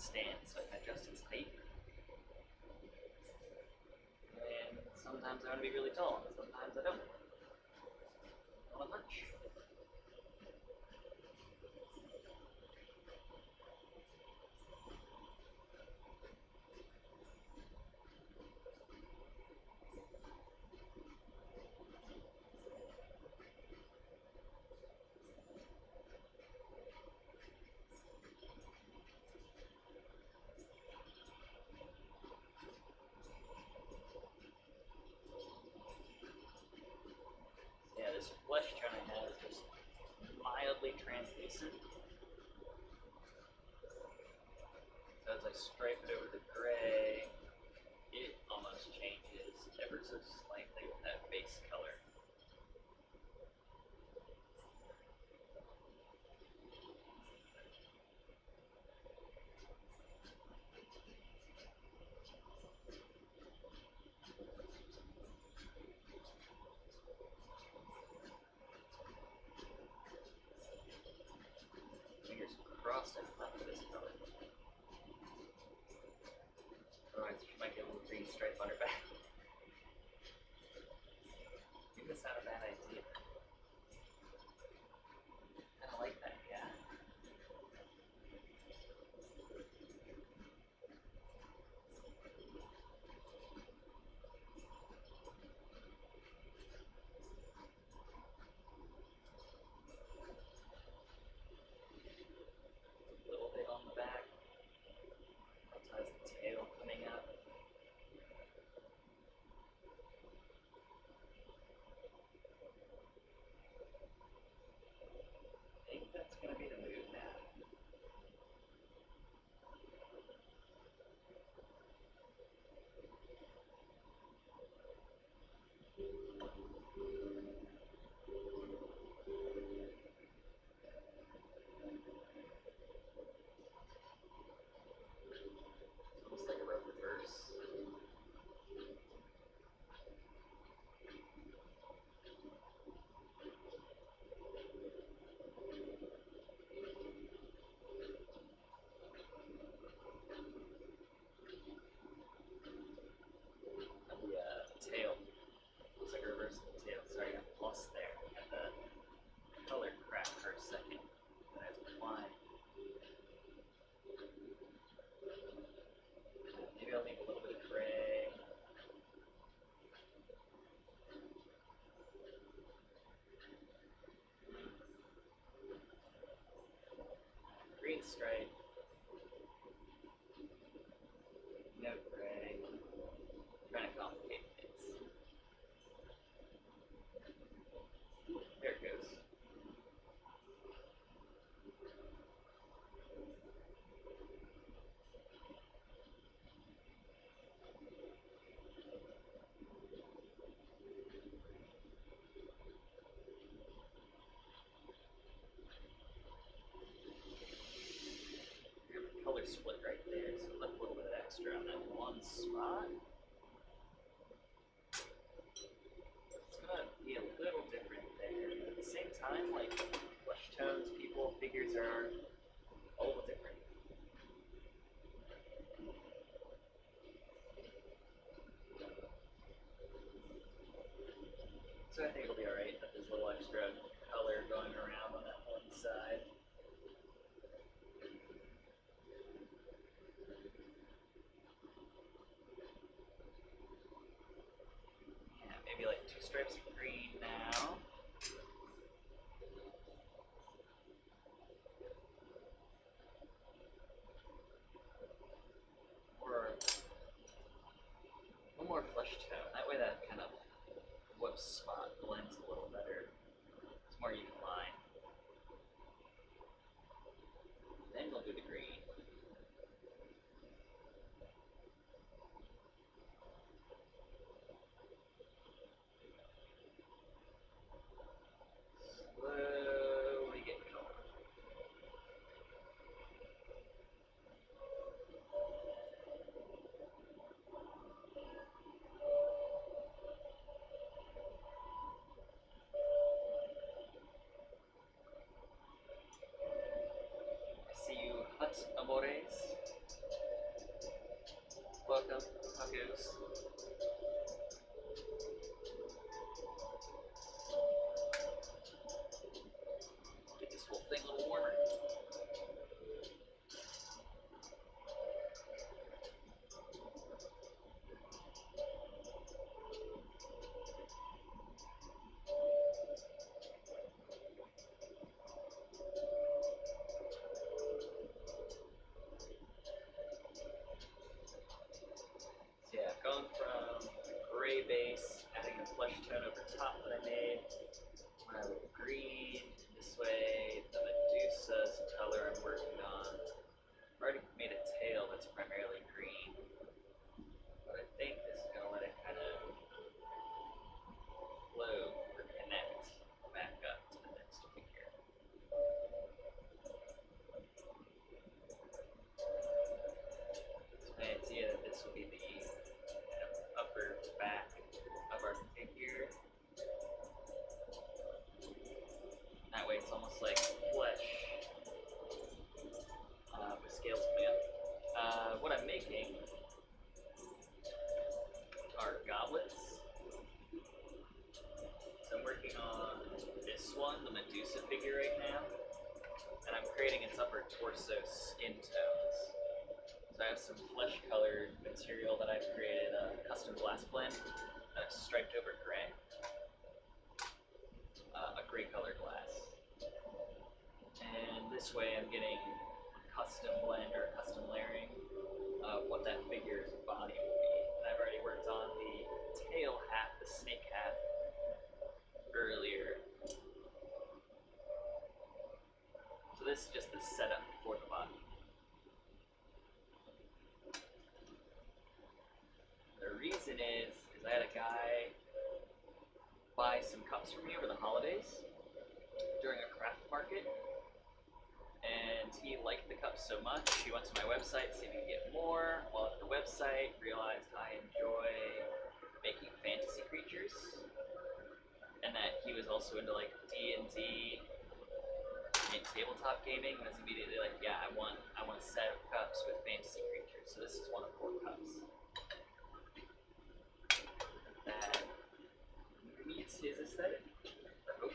stand so I can adjust its height. And sometimes I want to be really tall, and sometimes I don't. I want to lunch. Yeah, this flesh tone I have is just mildly translucent. So as I stripe it over the gray, it almost changes ever so slightly with that base color. Fingers crossed I love this color. Otherwise, she might get a little green stripe on her back. Maybe that's not a bad idea. Kinda like that, yeah. A little bit on the back. Also has the tail coming up. I think that's gonna be the mood now. Almost like a rope reverse. The tail. Looks like a reverse of the tail. Sorry, I got lost there. And the color cracked for a second. Then I have to climb. Maybe I'll leave a little bit of gray. Green stripe. No gray. Trying to complicate things. There it goes. Color split right there, so left a little bit extra on that one spot. It's gonna be a little different there. At the same time, like flesh tones, people, figures are a little different. So I think it'll be alright that there's a little extra color going around on that one side. Yeah, maybe like 2 stripes of green now. Or one more flesh tone. That way that kind of whoop spot blends a little better. It's more even line. Then we'll do the green. Slowly get going. gray base, adding a flesh tone over top that I made. Green this way. The Medusa's color I'm working on. I've already made a tail that's primarily green, but I think this is gonna let it kind of flow or connect back up to the next figure. It's my idea that this will be the upper back of our figure. That way it's almost like flesh with scales coming up. What I'm making are goblets. So I'm working on this one, the Medusa figure right now, and I'm creating its upper torso skin tones. So I have some flesh-colored material that I've created, a custom glass blend that I've striped over gray. A gray color glass. And this way I'm getting a custom blend or custom layering of what that figure's body will be. And I've already worked on the tail hat, the snake hat, earlier. So this is just the setup for the body. The reason is I had a guy buy some cups from me over the holidays during a craft market, and he liked the cups so much he went to my website to see if he could get more. While at the website, realized I enjoy making fantasy creatures, and that he was also into like D&D and tabletop gaming. And was immediately like, yeah, I want a set of cups with fantasy creatures. So this is one of 4 cups that meets his aesthetic. I hope.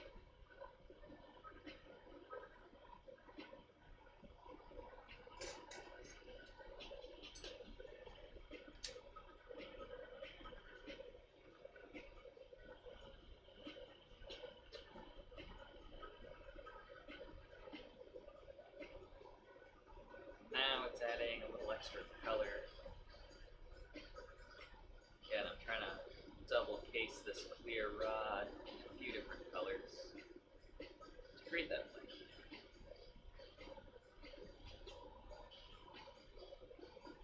Now it's adding a little extra color. Again, I'm trying to double case this clear rod in a few different colors to create that effect.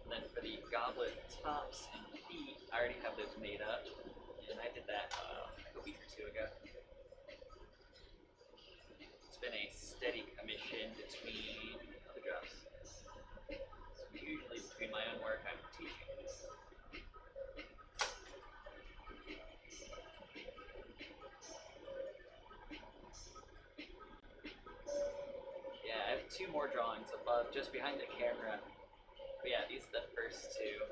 And then for the goblet tops and feet, I already have those made up, and I did that a week or 2 ago. It's been a steady commission between other jobs. So usually between my own work, I'm teaching this. Yeah, I have 2 more drawings above, just behind the camera. But yeah, these are the first 2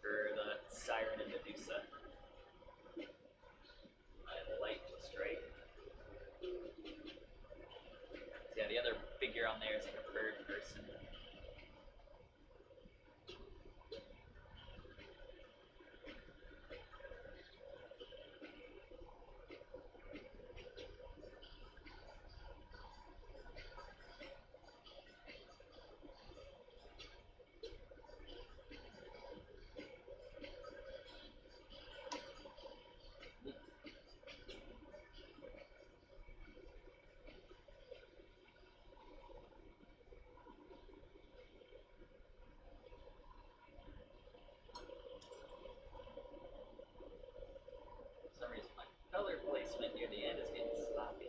for the Siren and Medusa. Light stripe. So yeah, the other figure on there is like a bird person. For some reason, my color placement near the end is getting sloppy.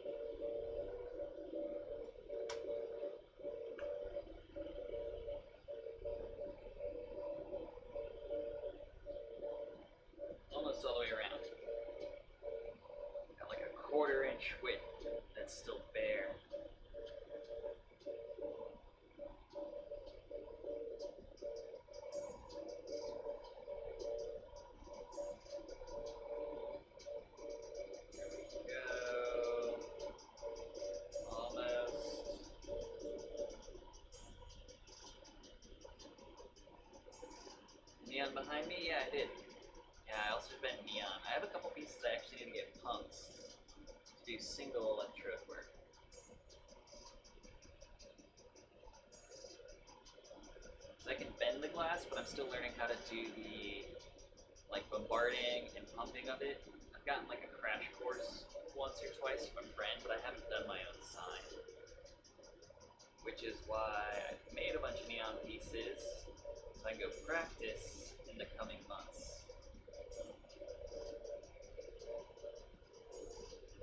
Almost all the way around. Got like a 1/4 inch width that's still bare. Neon behind me? Yeah, I did. Yeah, I also spent neon. I have a couple pieces I actually need to get pumps to do single electrode work. So I can bend the glass, but I'm still learning how to do the like bombardment starting and pumping of it. I've gotten like a crash course once or twice from a friend, but I haven't done my own sign. Which is why I've made a bunch of neon pieces, so I can go practice in the coming months.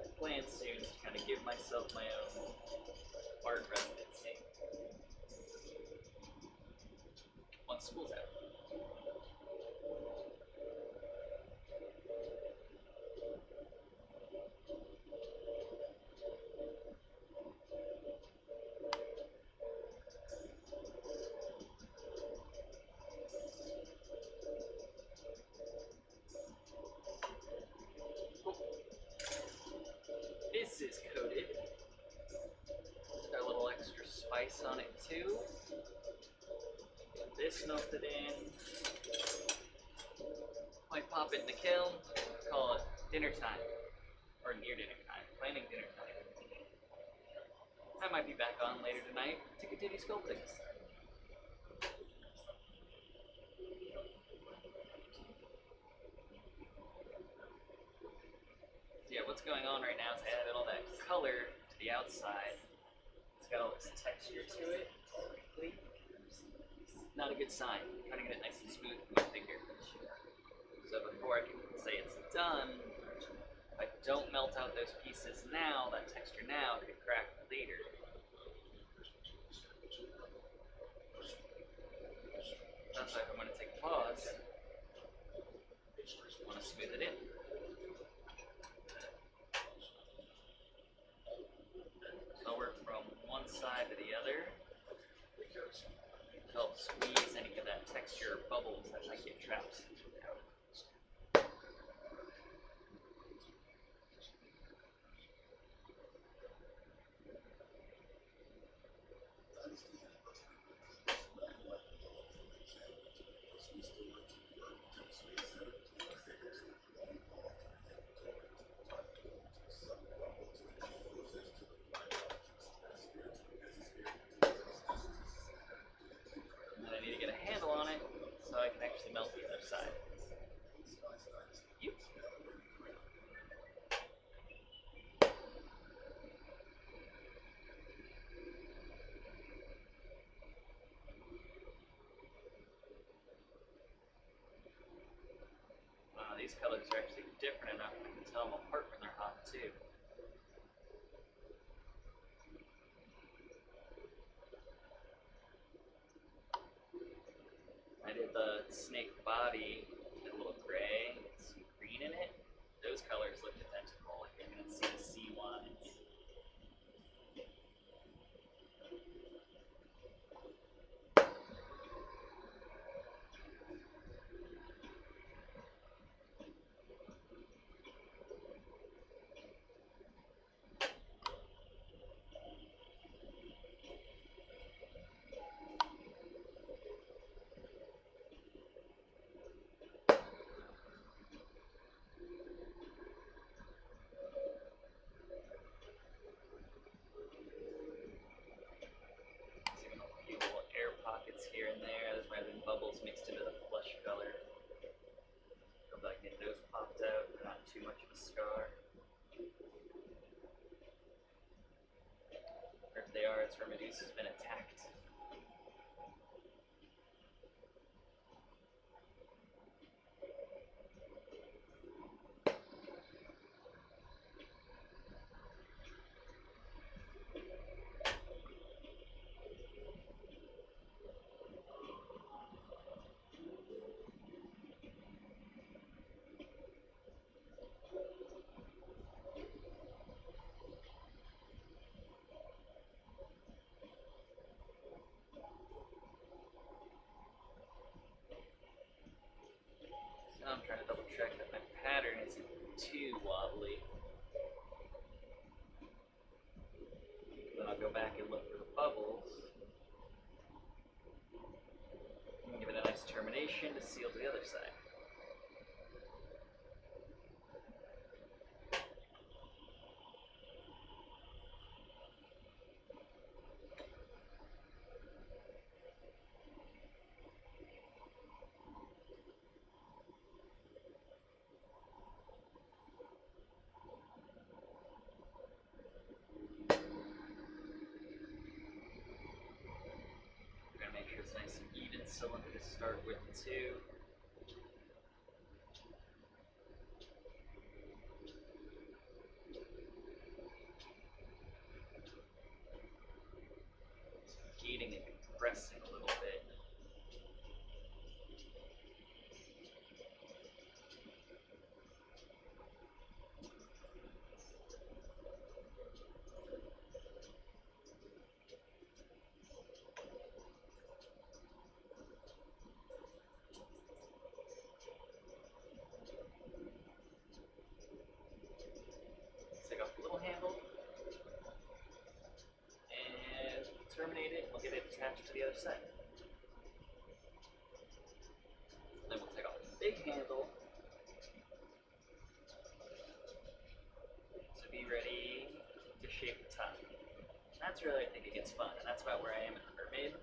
My plan soon is to kind of give myself my own art residency once school's out. This is coated. Got a little extra spice on it too. Get this melted in. Might pop it in the kiln. Call it dinner time, or near dinner time. Planning dinner time. I might be back on later tonight to continue sculpting. Yeah, what's going on right now is I added all that color to the outside. It's got all this texture to it. Not a good sign. I'm trying to get it nice and smooth with my finger. So before I can say it's done, if I don't melt out those pieces now, that texture now could crack later. That's why I'm going to take a pause. I want to smooth it in. So I'll work from one side to the other to help squeeze any of that texture or bubbles that might get trapped out. So I can actually melt the other side. Yep. Wow, these colors are actually different enough I can tell them apart when they're hot too. I did the snake body, did a little gray, some green in it. Those colors look identical, like you're gonna see the sea lines. Here and there, there's might have been bubbles mixed into the flesh color. Go back and get those popped out, not too much of a scar. Or if they are, it's where Medusa's been attacked. I'm trying to double check that my pattern isn't too wobbly. Then I'll go back and look for the bubbles. And give it a nice termination to seal to the other side. So let me just start with 2. Heating and compressing a little bit. Take off the little handle and terminate it. We'll get it attached to the other side. Then we'll take off the big handle to be ready to shape the top. That's really, I think, it gets fun, and that's about where I am in the mermaid.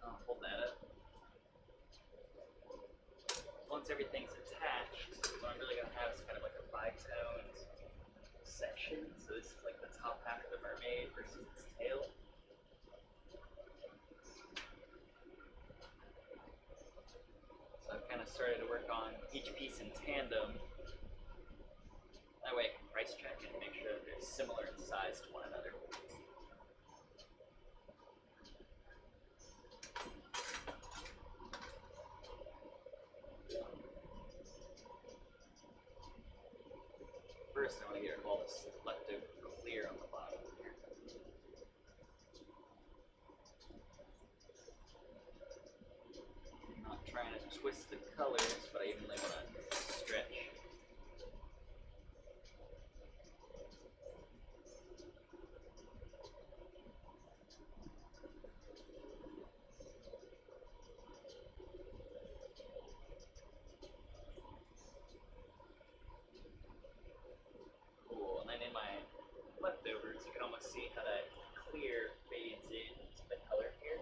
I'll hold that up. Once everything's attached, what I'm really going to have is kind of like a bi-toned section. So this is like the top half of the mermaid versus its tail. So I've kind of started to work on each piece in tandem. That way I can price check and make sure that they're similar in size to one another. First, I want to get rid of all this reflective clear on the bottom here. I'm not trying to twist the colors, but I even want to stretch. Cool, and then in my leftovers, you can almost see how that clear fades into the color here.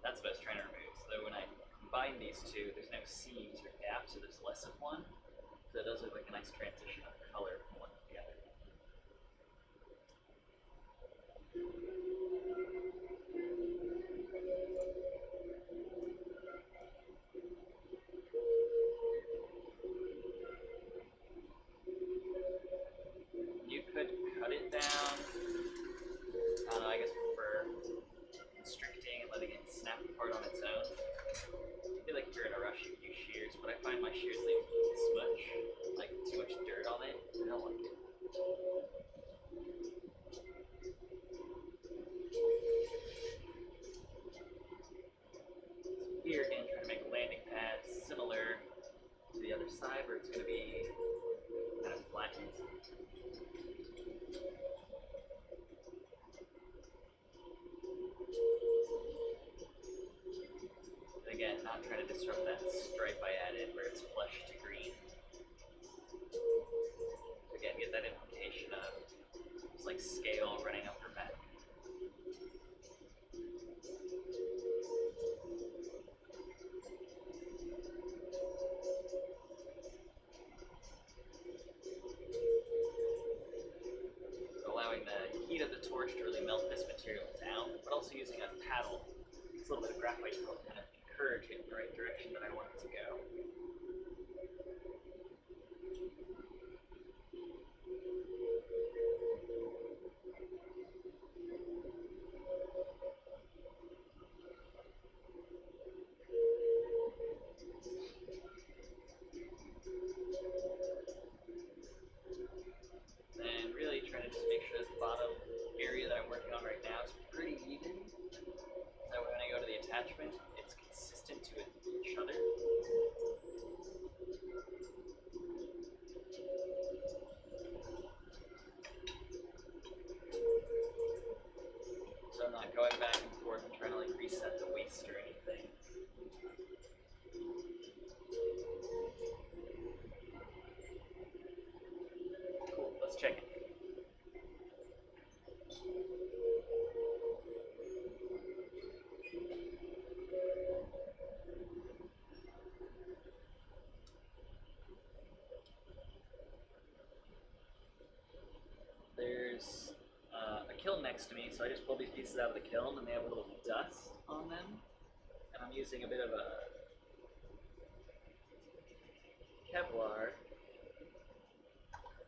That's what I was trying to remove. So when I combine these two, there's no seams or gaps, so there's less of one. So it does look like a nice transition of color from one to the other. You could cut it down. I don't know, I guess I prefer constricting and letting it snap apart on its own. I feel like if you're in a rush, you can use shears, but I find my shears leave smudge, like too much dirt on it. I don't like it. Here again, trying to make a landing pad similar to the other side, where it's going to be kind of flattened. Again, not trying to disrupt that stripe I added where it's flush to green. Again, get that implication of it's like scale running up her back. Allowing the heat of the torch to really melt this material down, but also using a paddle. It's a little bit of graphite to kind of encourage it in the right direction that I want it to go. And really trying to just make sure this bottom area that I'm working on right now is pretty even. That way when I go to the attachment, it's consistent to each other. So I'm not going back and forth and trying to like reset the waist or anything. Cool, let's check it. There's a kiln next to me, so I just pulled these pieces out of the kiln and they have a little dust on them. And And I'm using a bit of a Kevlar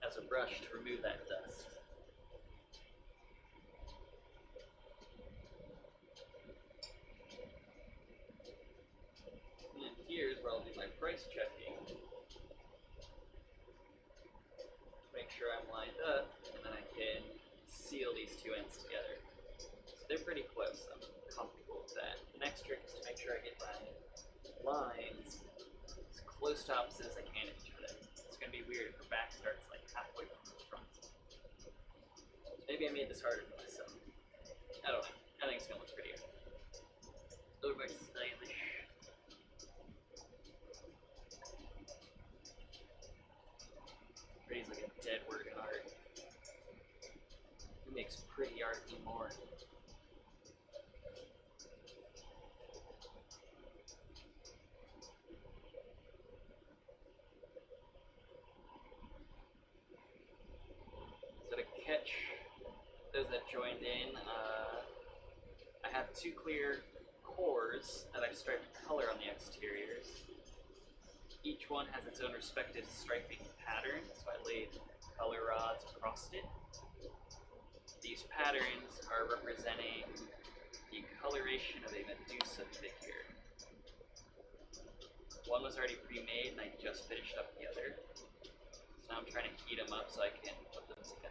as a brush to remove that dust. And then here's where I'll do my price checking. Make sure I'm lined up, and then I can seal these two ends together. So they're pretty close. I'm comfortable with that. The next trick is to make sure I get my lines as close to opposite as I can of each other. It's going to be weird if the back starts like halfway from the front. Maybe I made this harder for myself. I don't know. I think it's going to look prettier. A little more stylish. Pretty's like a dead word in art. Who makes pretty art anymore? So to catch those that joined in, I have two clear cores that I've striped color on the exteriors. Each one has its own respective striping pattern, so I laid color rods across it. These patterns are representing the coloration of a Medusa figure. One was already pre-made and I just finished up the other. So now I'm trying to heat them up so I can put them together.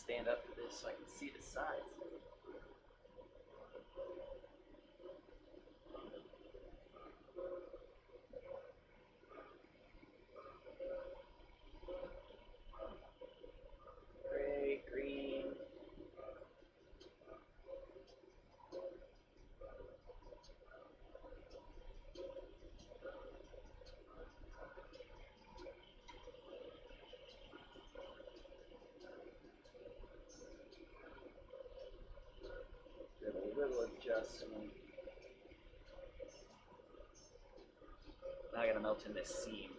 Stand up for this so I can see the sides. Gray, green. A little adjustment. Now I gotta melt in this seam.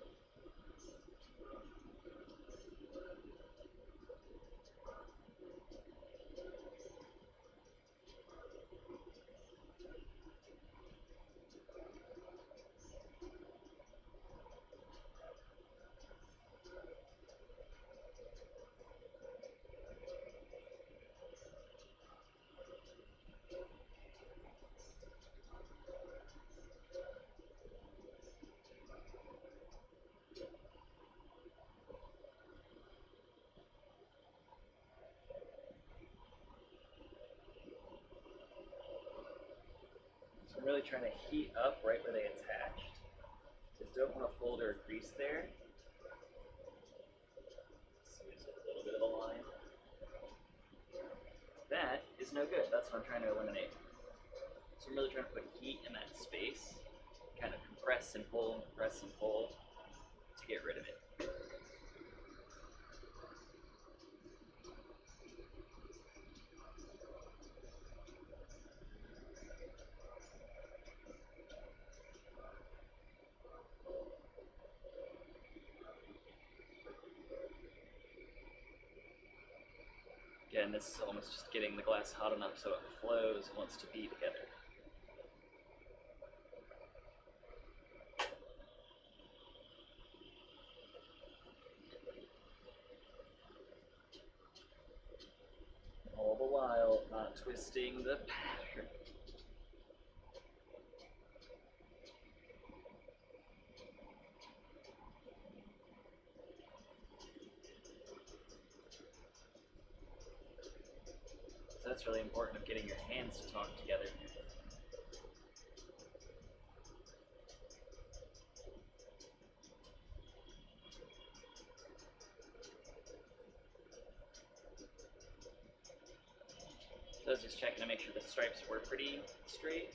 I'm really trying to heat up right where they attached. Just don't want to fold or grease there. So there's a little bit of a line. That is no good. That's what I'm trying to eliminate. So I'm really trying to put heat in that space. Kind of compress and pull to get rid of it. Again, this is almost just getting the glass hot enough so it flows and wants to be together. All the while not twisting the pattern. So that's really important of getting your hands to talk together. So I was just checking to make sure the stripes were pretty straight.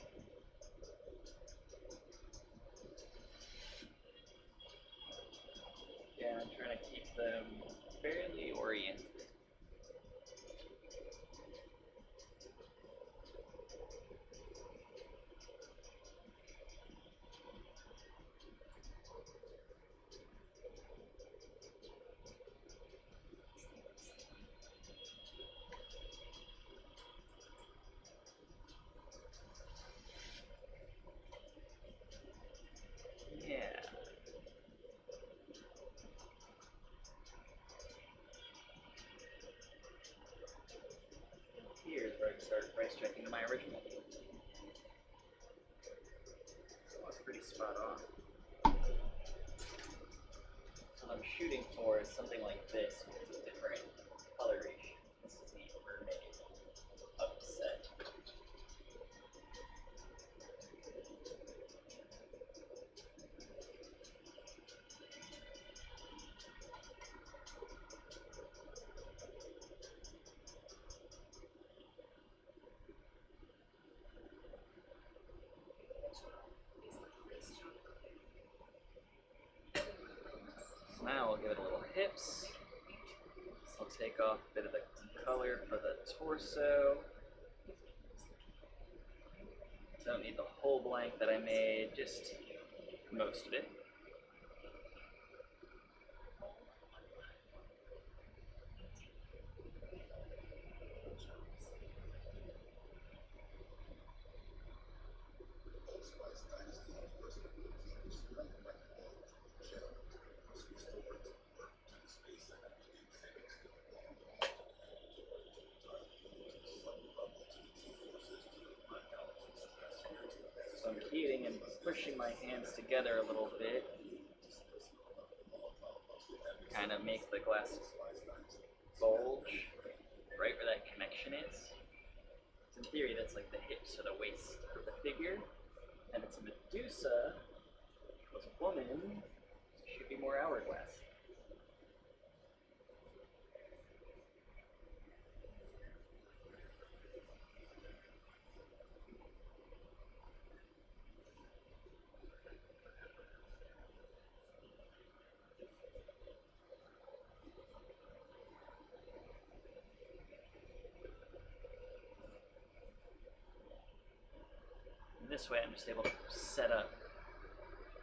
price checking my original. So that's pretty spot on. So what I'm shooting for is something like this, with a different coloration. This is the mermaid upset. Now we'll give it a little hips. So I'll take off a bit of the color for the torso. Don't need the whole blank that I made, just most of it. So I'm heating and pushing my hands together a little bit, kind of make the glass bulge right where that connection is. In theory, that's like the hips or the waist of the figure, and it's a Medusa, was a woman, so it should be more hourglass. This way I'm just able to set up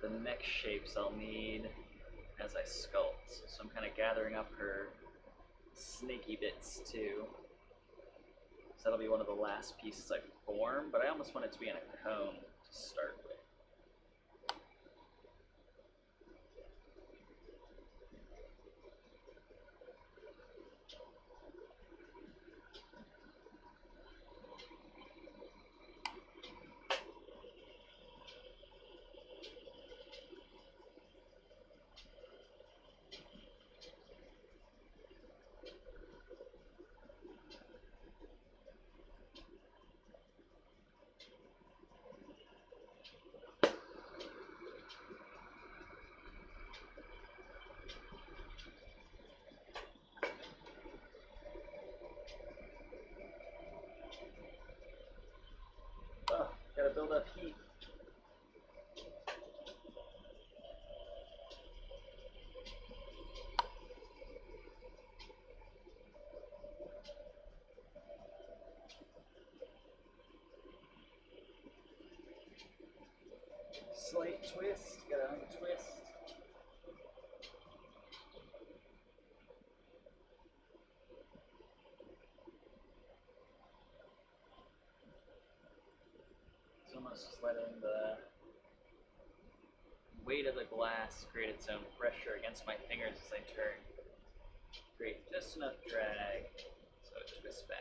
the neck shapes I'll need as I sculpt. So I'm kind of gathering up her snaky bits too. So that'll be one of the last pieces I form, but I almost want it to be in a cone to start with. Oh, gotta build up heat. Slight twist, gotta untwist. It's almost just letting the weight of the glass create its own pressure against my fingers as I turn. Create just enough drag so it twists back.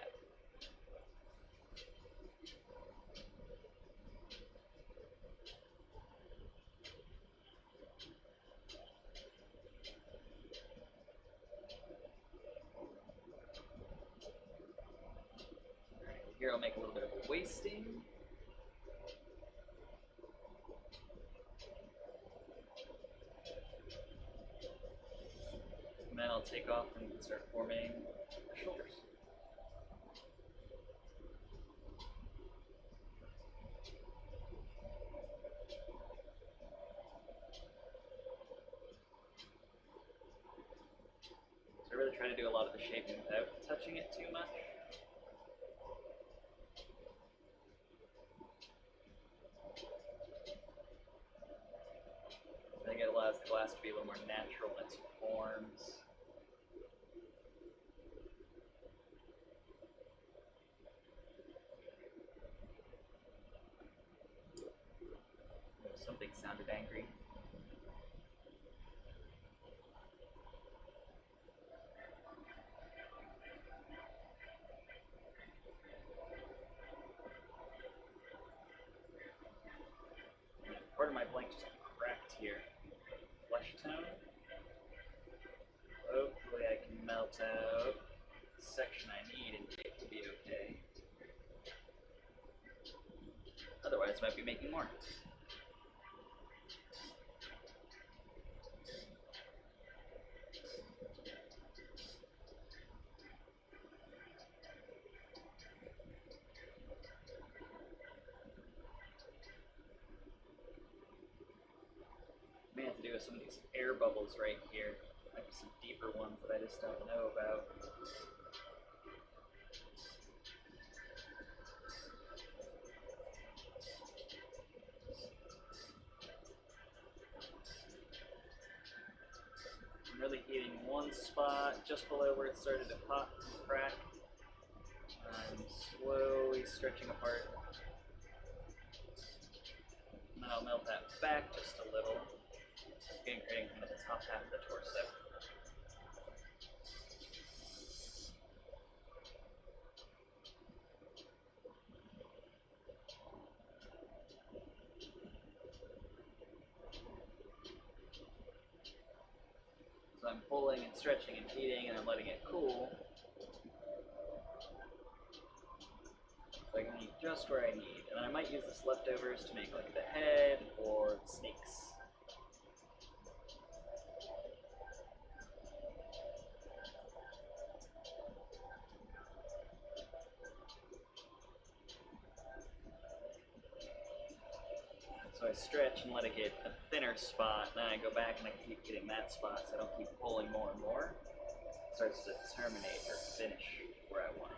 Here I'll make a little bit of a wasting. And then I'll take off and start forming the shoulders. So I really try to do a lot of the shaping without touching it too much. I think it allows the glass to be a little more natural in its forms. Something sounded angry. direction I need and it will be okay. Otherwise, I might be making more. May have to do with some of these air bubbles right here. Might be some deeper ones that I just don't know about. I'm really heating one spot just below where it started to pop and crack. I'm slowly stretching apart. And then I'll melt that back just a little, creating kind of the top half of the torso. So I'm pulling and stretching and heating and I'm letting it cool. So I can heat just where I need. And I might use this leftovers to make like the head or the snakes. So I stretch and let it get a thinner spot, then I go back and I keep getting that spot so I don't keep pulling more and more. It starts to terminate or finish where I want it.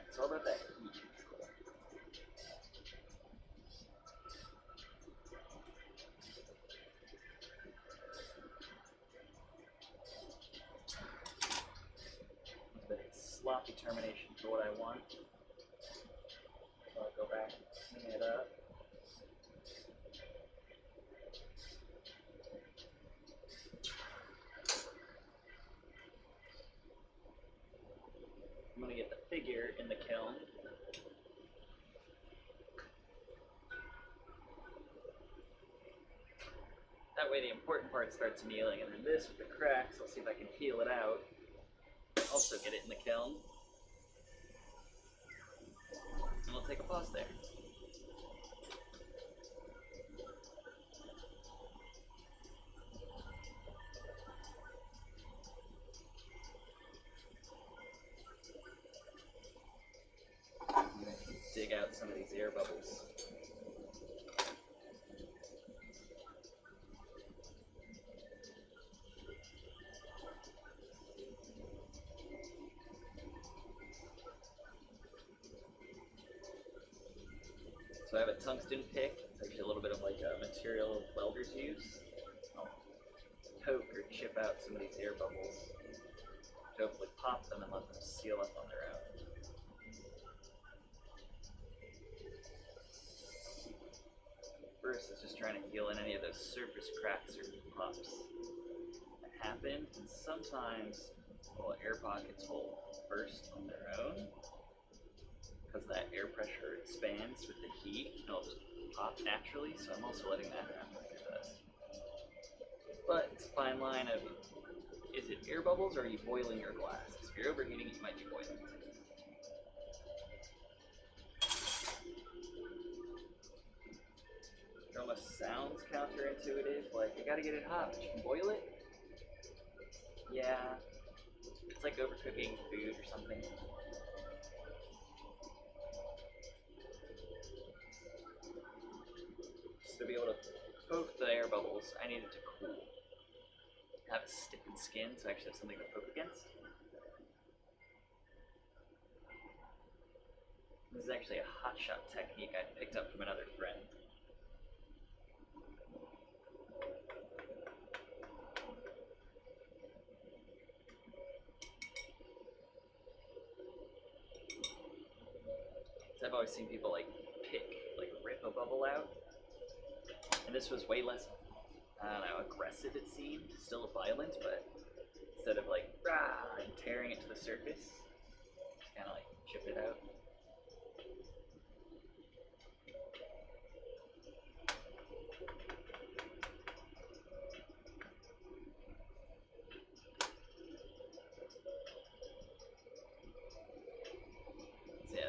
It's all about that heat control. A bit of sloppy termination for what I want. So I'll go back, clean it up. I'm going to get the figure in the kiln. That way the important part starts annealing, and then this with the cracks, I'll see if I can peel it out. Also get it in the kiln. And we'll take a pause there. I'm going to dig out some of these air bubbles. So I have a tungsten pick. It's actually a little bit of like a material welders use. I'll poke or chip out some of these air bubbles to hopefully pop them and let them seal up on their own. First is just trying to heal in any of those surface cracks or pops that happen, and sometimes little air pockets will burst on their own because that air pressure expands with the heat and it'll just pop naturally, so I'm also letting that happen when it does. But it's a fine line of, is it air bubbles or are you boiling your glass? Because if you're overheating, you might be boiling. It almost sounds counterintuitive, like you gotta get it hot, but you can boil it? Yeah, it's like overcooking food or something. So to be able to poke the air bubbles, I need it to cool. Have a stiffened skin, so I actually have something to poke against. This is actually a hot shot technique I picked up from another friend. So I've always seen people like rip a bubble out, and this was way less, I don't know, aggressive it seemed, still violent, but instead of like rah and tearing it to the surface, just kind of like chip it out.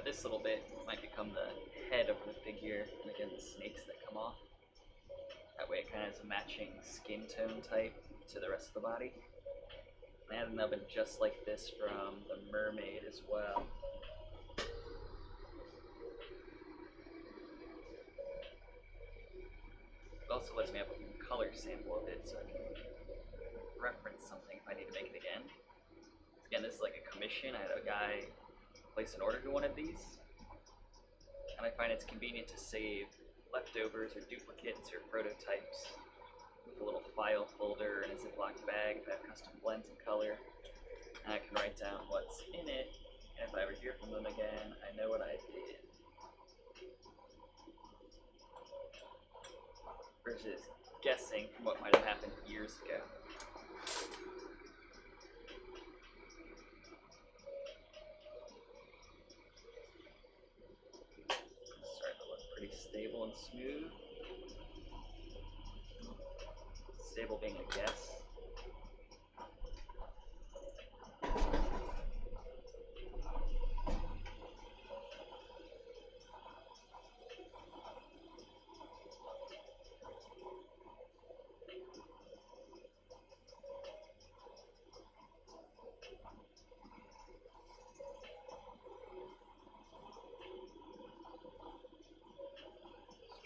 this little bit might become the head of the figure, and again the snakes that come off. That way it kind of has a matching skin tone type to the rest of the body. I had an oven just like this from the mermaid as well. It also lets me have a color sample of it so I can reference something if I need to make it again. Again, this is like a commission. I had a guy place an order who wanted these, and I find it's convenient to save leftovers or duplicates or prototypes with a little file folder and a Ziploc bag that have custom blends of color, and I can write down what's in it, and if I ever hear from them again, I know what I did. Versus guessing from what might have happened years ago. It's starting to look pretty stable and smooth. Stable being a guess.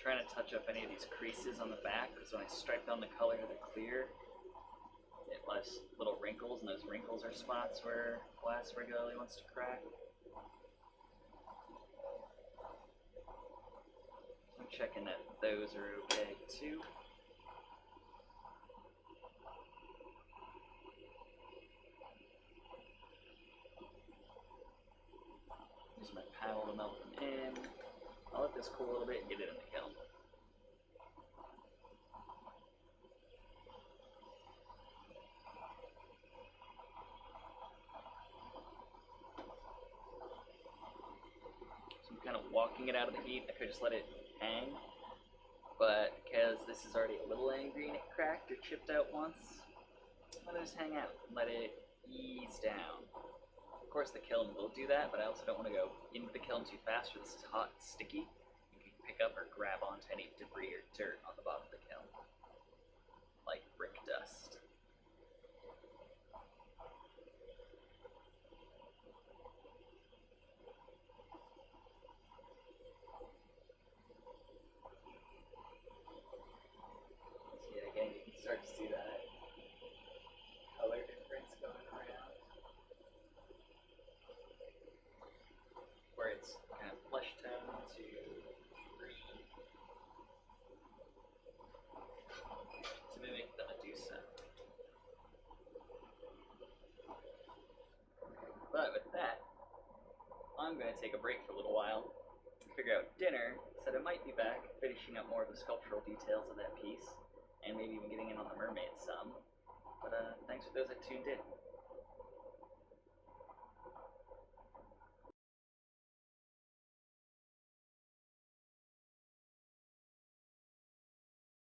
Trying to touch up any of these creases on the back, because when I stripe down the color to the clear, it lets little wrinkles, and those wrinkles are spots where glass regularly wants to crack. I'm checking that those are okay too. Use my paddle to melt them in. I'll let this cool a little bit and get it in the kiln. So I'm kind of walking it out of the heat. I could just let it hang, but because this is already a little angry and it cracked or chipped out once, let it just hang out and let it ease down. Of course the kiln will do that, but I also don't want to go into the kiln too fast, or this is hot and sticky. You can pick up or grab onto any debris or dirt on the bottom of the kiln, like brick dust. So yeah, again, you can start to see that color difference going around, where it's kind of flesh tone to green to mimic the Medusa. But with that, I'm going to take a break for a little while, figure out dinner, so I might be back finishing up more of the sculptural details of that piece, and maybe even getting in on the mermaid some. But thanks for those that tuned in.